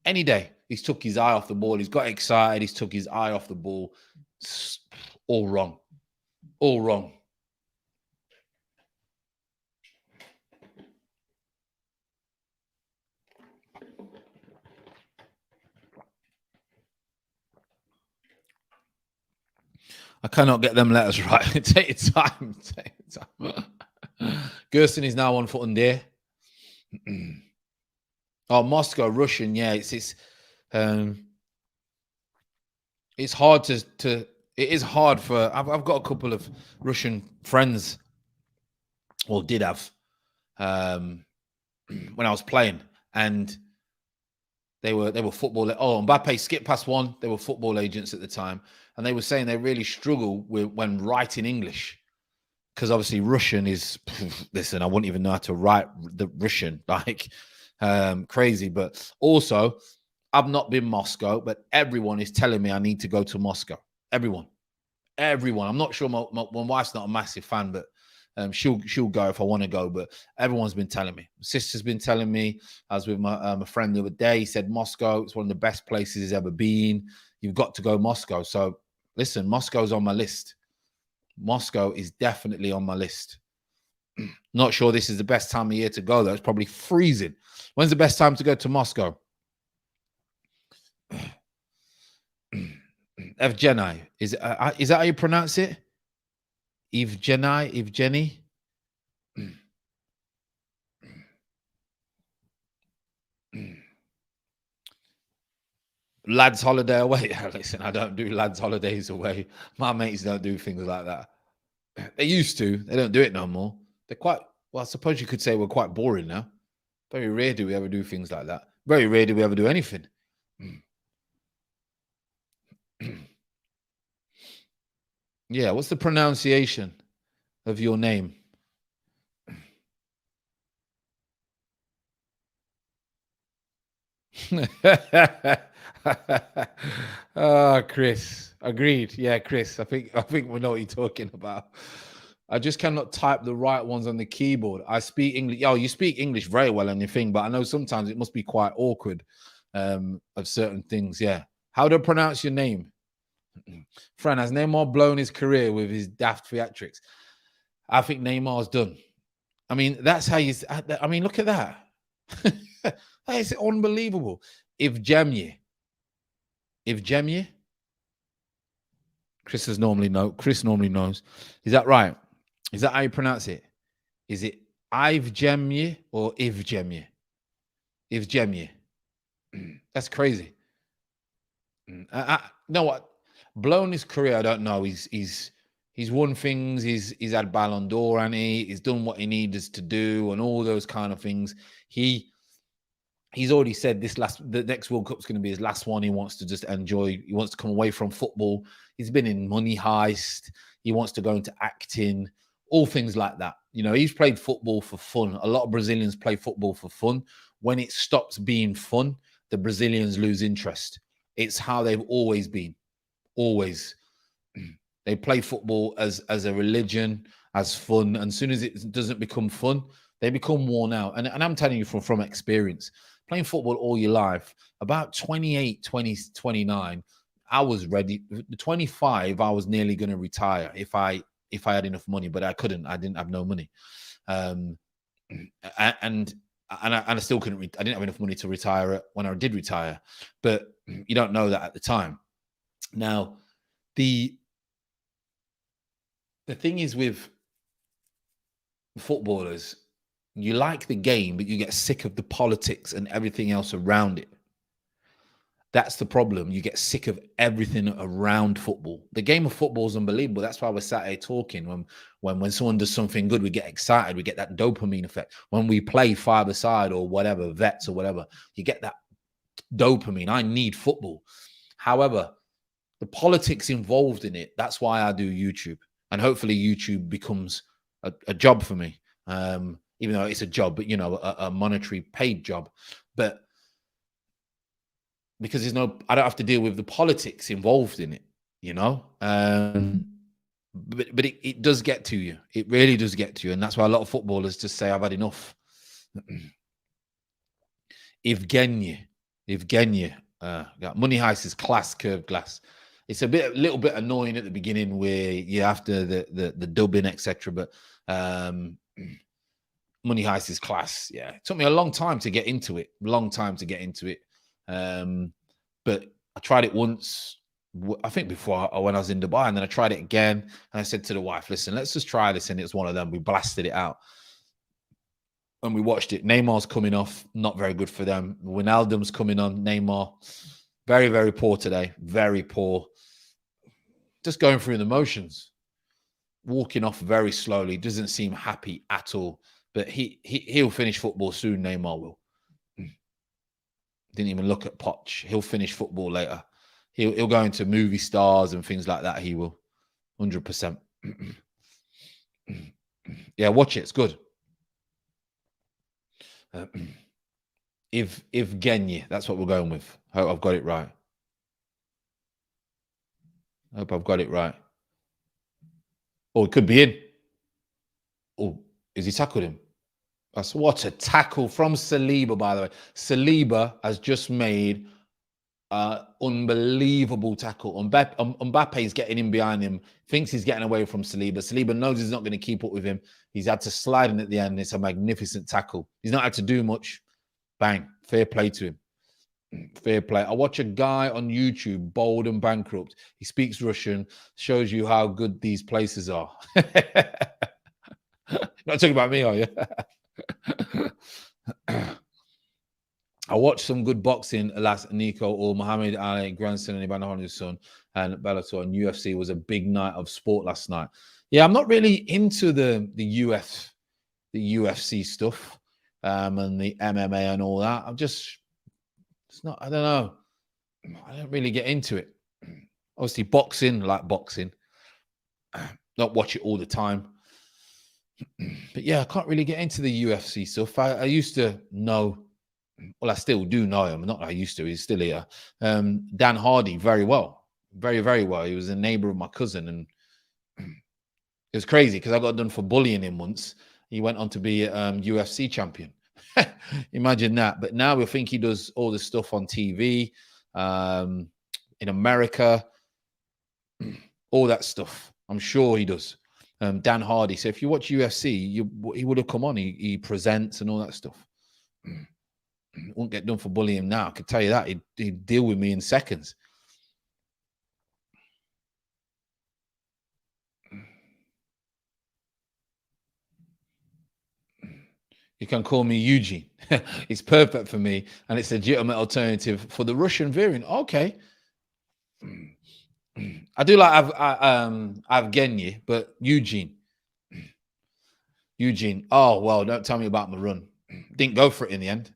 Any day. He's took his eye off the ball. He's got excited. He's took his eye off the ball. All wrong. All wrong. I cannot get them letters right. Take your time. Take your time. Gerson is now 1 foot in there. Oh, Moscow, Russian. Yeah, it's hard to it is hard for. I've got a couple of Russian friends, or did have, when I was playing, and they were football. Oh, Mbappe skipped past one. They were football agents at the time. And they were saying they really struggle when writing English because obviously Russian is, listen, I wouldn't even know how to write the Russian, like crazy. But also, I've not been Moscow, but everyone is telling me I need to go to Moscow. Everyone. I'm not sure my wife's not a massive fan, but she'll go if I want to go. But everyone's been telling me. My sister's been telling me. I was with my friend the other day. He said Moscow, it's one of the best places he's ever been. You've got to go Moscow. So listen, Moscow's on my list. Moscow is definitely on my list. Not sure this is the best time of year to go, though. It's probably freezing. When's the best time to go to Moscow? Evgeny. Is that how you pronounce it? Evgeny? Lads holiday away. Listen, I don't do lads holidays away. My mates don't do things like that. They used to. They don't do it no more. They're quite, well, I suppose you could say we're quite boring now. Very rare do we ever do things like that. Very rare do we ever do anything. Yeah, what's the pronunciation of your name? Oh, Chris. Agreed. Yeah, Chris. I think we know what you're talking about. I just cannot type the right ones on the keyboard. I speak English. Yo, you speak English very well on your thing, but I know sometimes it must be quite awkward of certain things. Yeah. How do I pronounce your name? Fran, has Neymar blown his career with his daft theatrics? I think Neymar's done. I mean, that's how you. I mean, look at that. That is unbelievable. If Jemye, Chris normally knows. Is that right? Is that how you pronounce it? Is it Ivjemye or Ivjemye? Ivjemye. That's crazy. Know what? Blown his career, I don't know. He's won things. He's had Ballon d'Or, and he's done what he needs to do, and all those kind of things. He's already said the next World Cup's going to be his last one. He wants to just enjoy. He wants to come away from football. He's been in Money Heist. He wants to go into acting, all things like that. You know, he's played football for fun. A lot of Brazilians play football for fun. When it stops being fun, the Brazilians lose interest. It's how they've always been. Always. They play football as a religion, as fun. And as soon as it doesn't become fun, they become worn out. And I'm telling you from experience, playing football all your life, about 28, 20, 29, I was ready. 25, I was nearly going to retire if I had enough money, but I couldn't. I didn't have no money. And I still couldn't. I didn't have enough money to retire when I did retire. But you don't know that at the time. Now, the thing is with footballers, you like the game, but you get sick of the politics and everything else around it. That's the problem. You get sick of everything around football. The game of football is unbelievable. That's why we're sat here talking. When someone does something good, we get excited. We get that dopamine effect. When we play five-a-side or whatever, vets or whatever, you get that dopamine. I need football. However, the politics involved in it, that's why I do YouTube. And hopefully YouTube becomes a job for me. Even though it's a job, but, you know, a monetary paid job. But because I don't have to deal with the politics involved in it, you know? But it does get to you. It really does get to you. And that's why a lot of footballers just say, I've had enough. Evgeny, got Money Heist is class curved glass. It's a little bit annoying at the beginning where you have to the dubbing, etc. But Money Heist is class. Yeah, it took me a long time to get into it. But I tried it once, I think before when I was in Dubai, and then I tried it again. And I said to the wife, listen, let's just try this. And it's one of them. We blasted it out. And we watched it. Neymar's coming off, not very good for them. Wijnaldum's coming on. Neymar, very, very poor today. Very poor. Just going through the motions. Walking off very slowly. Doesn't seem happy at all. But he'll finish football soon, Neymar will. Didn't even look at Poch. He'll finish football later. He'll go into movie stars and things like that. He will. 100%. Yeah, watch it. It's good. Evgeny, that's what we're going with. Hope I've got it right. Oh, it could be in. Oh, is he tackled him? That's what a tackle from Saliba, by the way. Saliba has just made an unbelievable tackle. Mbappe's getting in behind him, thinks he's getting away from Saliba. Saliba knows he's not going to keep up with him. He's had to slide in at the end. It's a magnificent tackle. He's not had to do much. Bang. Fair play to him. Fair play. I watch a guy on YouTube, Bold and Bankrupt. He speaks Russian, shows you how good these places are. Not talking about me, are you? I watched some good boxing last Nico or Muhammad Ali, grandson and Ivan Honey's son, and Bellator and UFC was a big night of sport last night. Yeah, I'm not really into the UFC stuff and the MMA and all that. It's not, I don't know. I don't really get into it. Obviously, boxing, like boxing. Don't watch it all the time. But yeah, I can't really get into the UFC stuff. I used to know, well, I still do know him. Not I used to, he's still here. Dan Hardy very well. Very, very well. He was a neighbor of my cousin. And It was crazy because I got done for bullying him once. He went on to be UFC champion. Imagine that. But now we think he does all this stuff on TV, in America, all that stuff. I'm sure he does. Dan Hardy. So if you watch UFC, he would have come on. He presents and all that stuff. Won't get done for bullying him now. I could tell you that. He'd deal with me in seconds. You can call me Eugene. It's perfect for me, and it's a legitimate alternative for the Russian variant. Okay. I do like Evgeny, but Eugene. Oh, well, don't tell me about my run. Didn't go for it in the end.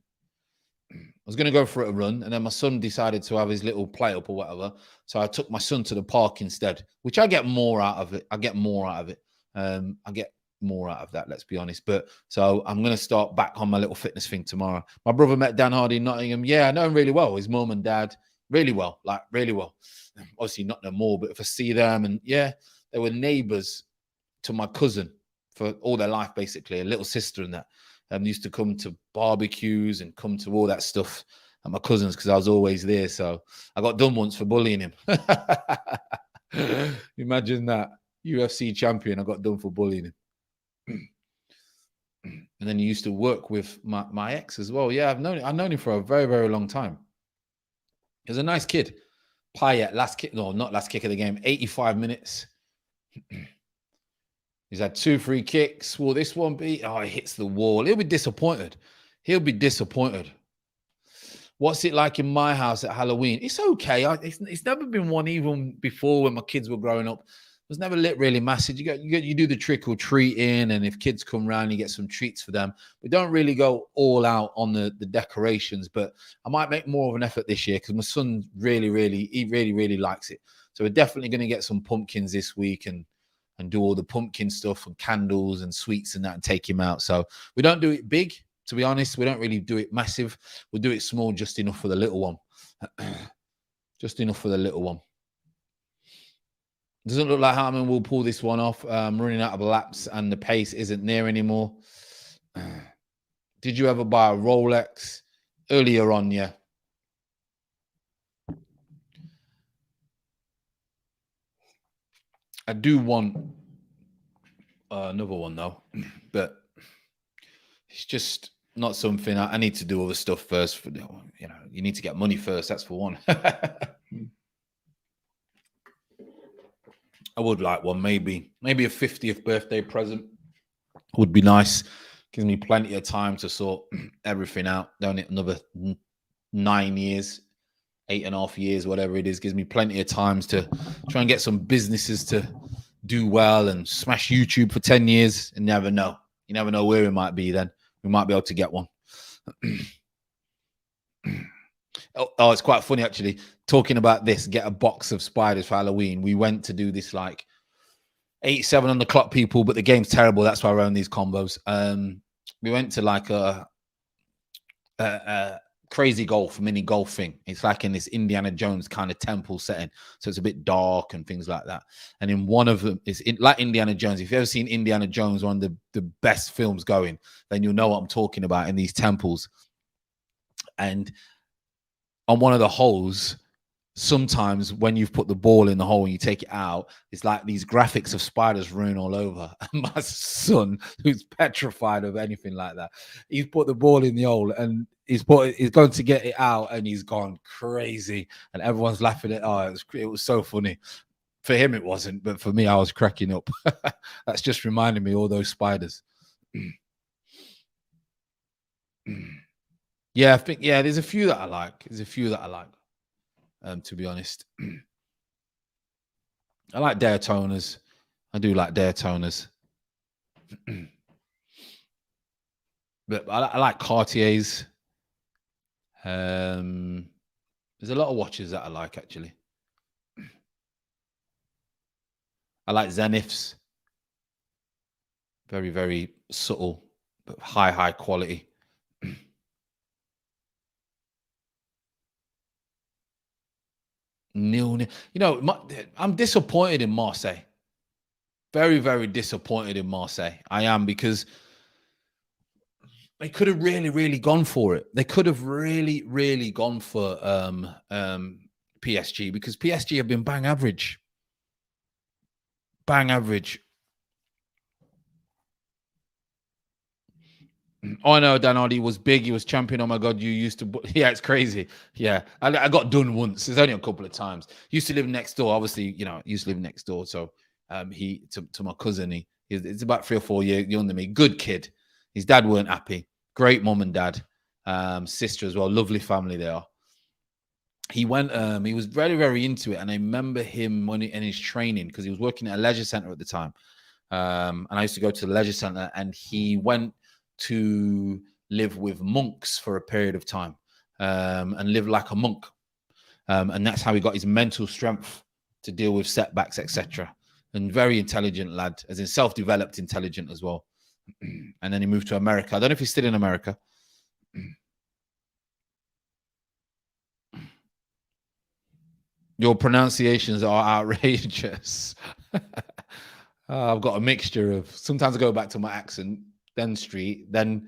I was going to go for a run, and then my son decided to have his little play up or whatever. So I took my son to the park instead, which I get more out of it. I get more out of that, let's be honest. But so I'm going to start back on my little fitness thing tomorrow. My brother met Dan Hardy in Nottingham. Yeah, I know him really well. His mum and dad, really well, like really well. Obviously not no more, but if I see them, and yeah, they were neighbors to my cousin for all their life, basically, a little sister and that. Used to come to barbecues and come to all that stuff at my cousin's because I was always there. So I got done once for bullying him. Imagine that. UFC champion, I got done for bullying him. And then he used to work with my ex as well. Yeah, I've known him for a very, very long time. He was a nice kid. Payet, last kick, no, not last kick of the game, 85 minutes. He's had 2 free kicks. Will this one be? Oh, it hits the wall. He'll be disappointed. What's it like in my house at Halloween? It's okay. It's never been one even before when my kids were growing up. It was never lit really massive. You do the trick or treating, and if kids come around, you get some treats for them. We don't really go all out on the decorations, but I might make more of an effort this year because my son really likes it. So we're definitely going to get some pumpkins this week and do all the pumpkin stuff and candles and sweets and that and take him out. So we don't do it big, to be honest. We don't really do it massive. We'll do it small, just enough for the little one. Just enough for the little one. Doesn't look like Harman will pull this one off. Running out of laps and the pace isn't there anymore. Did you ever buy a Rolex? Earlier on, yeah. I do want another one though, but it's just not something I need to do all the stuff first. For, you need to get money first. That's for one. I would like one, maybe a 50th birthday present would be nice. Gives me plenty of time to sort everything out. Don't it? Another 9 years, 8.5 years, whatever it is, gives me plenty of times to try and get some businesses to do well and smash YouTube for 10 years. And never know. You never know where we might be then. We might be able to get one. Oh, it's quite funny, actually. Talking about this, get a box of spiders for Halloween. We went to do this like 8-7 on the clock, people, but the game's terrible. That's why I own these combos. We went to like a crazy golf, mini golf thing. It's like in this Indiana Jones kind of temple setting. So it's a bit dark and things like that. And in one of them, it's like Indiana Jones. If you've ever seen Indiana Jones, one of the best films going, then you'll know what I'm talking about in these temples. And on one of the holes, sometimes when you've put the ball in the hole and you take it out, it's like these graphics of spiders running all over. And my son, who's petrified of anything like that, he's put the ball in the hole and he's going to get it out and he's gone crazy. And everyone's laughing at it was so funny. For him, it wasn't, but for me, I was cracking up. That's just reminding me of all those spiders. Yeah, I think, there's a few that I like. To be honest. I like Daytonas. I do like Daytonas. But I like Cartiers. There's a lot of watches that I like, actually. I like Zeniths. Very, very subtle, but high quality. Nil. I'm disappointed in Marseille. Very, very disappointed in Marseille. I am, because they could have really, really gone for it. They could have really, really gone for PSG, because PSG have been bang average. Bang average. Oh no, Dan Hardy was big. He was champion. Oh my God, you used to. Yeah, it's crazy. Yeah, I got done once. It's only a couple of times. Used to live next door. Obviously, you know, used to live next door. So, he to my cousin. It's about 3 or 4 years younger than me. Good kid. His dad weren't happy. Great mom and dad. Sister as well. Lovely family they are. He went. He was very, very into it, and I remember him when in his training, because he was working at a leisure center at the time. And I used to go to the leisure center, and he went to live with monks for a period of time, and live like a monk. And that's how he got his mental strength to deal with setbacks, etc. And very intelligent lad, as in self-developed, intelligent as well. And then he moved to America. I don't know if he's still in America. Your pronunciations are outrageous. I've got a mixture of, sometimes I go back to my accent, then street, then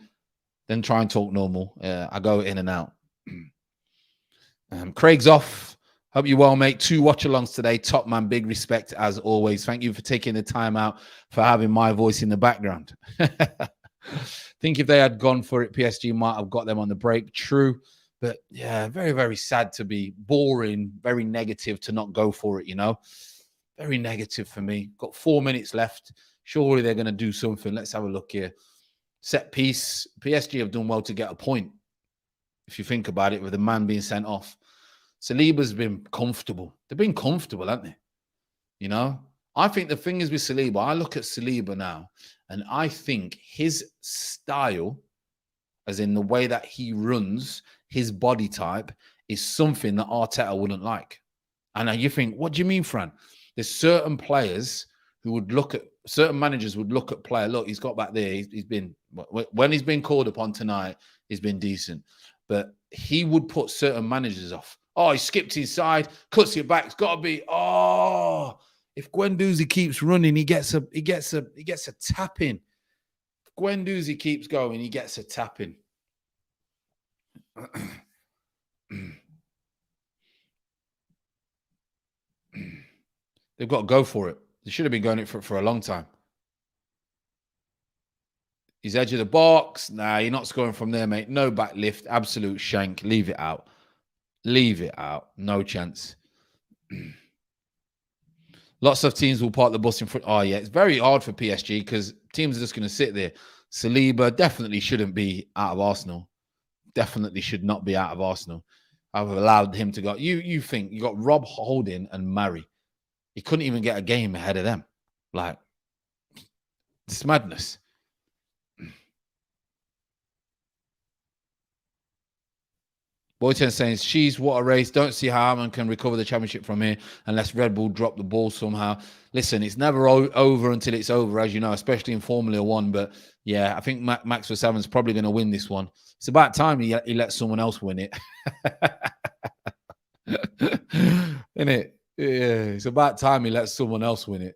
try and talk normal. I go in and out. Craig's off. Hope you're well, mate. 2 watch-alongs today. Top man, big respect as always. Thank you for taking the time out for having my voice in the background. Think if they had gone for it, PSG might have got them on the break. True. But yeah, very, very sad to be boring, very negative to not go for it, you know. Very negative for me. Got 4 minutes left. Surely they're going to do something. Let's have a look here. Set piece. PSG have done well to get a point, if you think about it, with the man being sent off. Saliba's been comfortable. They've been comfortable, haven't they? You know? I think the thing is with Saliba, I look at Saliba now, and I think his style, as in the way that he runs, his body type, is something that Arteta wouldn't like. And now you think, what do you mean, Fran? There's certain players who would look at, certain managers would look at player, look, he's got back there, he's been, when he's been called upon tonight, he's been decent. But he would put certain managers off. Oh, he skipped inside, cuts your back, it's got to be, oh, if Guendouzi keeps running, he gets a tap in. If Guendouzi keeps going, he gets a tap in. They've got to go for it. They should have been going for a long time. He's edge of the box. Nah, you're not scoring from there, mate. No back lift. Absolute shank. Leave it out. Leave it out. No chance. Lots of teams will park the bus in front. Oh, yeah. It's very hard for PSG because teams are just going to sit there. Saliba definitely shouldn't be out of Arsenal. Definitely should not be out of Arsenal. I've allowed him to go. You think you got Rob Holding and Murray. He couldn't even get a game ahead of them. Like, it's madness. Boyton saying, she's what a race. Don't see how Harman can recover the championship from here unless Red Bull drop the ball somehow. Listen, it's never over until it's over, as you know, especially in Formula One. But yeah, I think Max Verstappen's probably going to win this one. It's about time he lets someone else win it. Isn't it? Yeah, it's about time he lets someone else win it.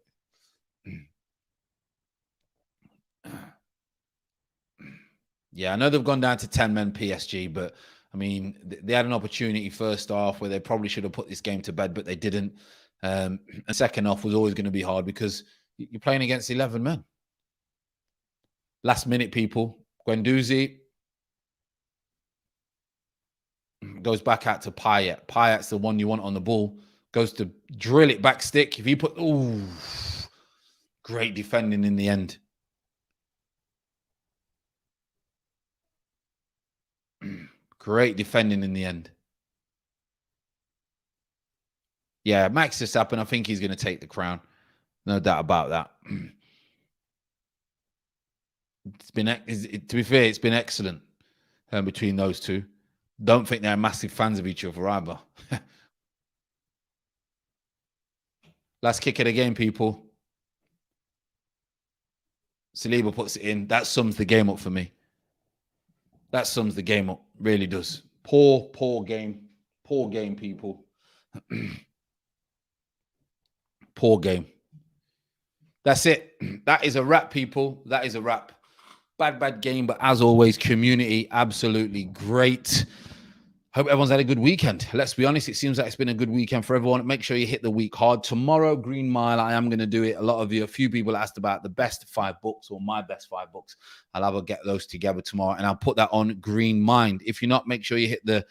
Yeah, I know they've gone down to 10 men PSG, but I mean, they had an opportunity first half where they probably should have put this game to bed, but they didn't. And second half was always going to be hard because you're playing against 11 men. Last minute, people. Guendouzi goes back out to Payet. Payet's the one you want on the ball. Goes to drill it back stick. If you put, ooh, great defending in the end. Great defending in the end. Yeah, Max Verstappen, I think he's going to take the crown. No doubt about that. It's been, to be fair, it's been excellent between those two. Don't think they're massive fans of each other either. Last kick of the game, people. Saliba puts it in. That sums the game up for me. That sums the game up. Really does. Poor game. Poor game, people. Poor game. That's it. That is a wrap, people. That is a wrap. Bad game, but as always, community absolutely great. Hope everyone's had a good weekend. Let's be honest, it seems like it's been a good weekend for everyone. Make sure you hit the week hard. Tomorrow, Green Mile, I am going to do it. A few people asked about the best 5 books or my best 5 books. I'll have to get those together tomorrow, and I'll put that on Green Mind. If you're not, make sure you hit the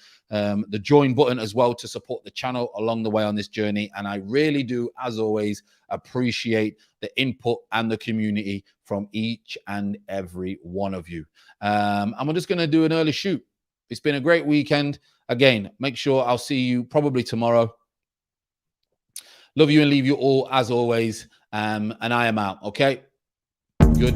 join button as well to support the channel along the way on this journey. And I really do, as always, appreciate the input and the community from each and every one of you. I'm just going to do an early shoot. It's been a great weekend. Again, make sure I'll see you probably tomorrow. Love you and leave you all as always. And I am out. Okay. Good.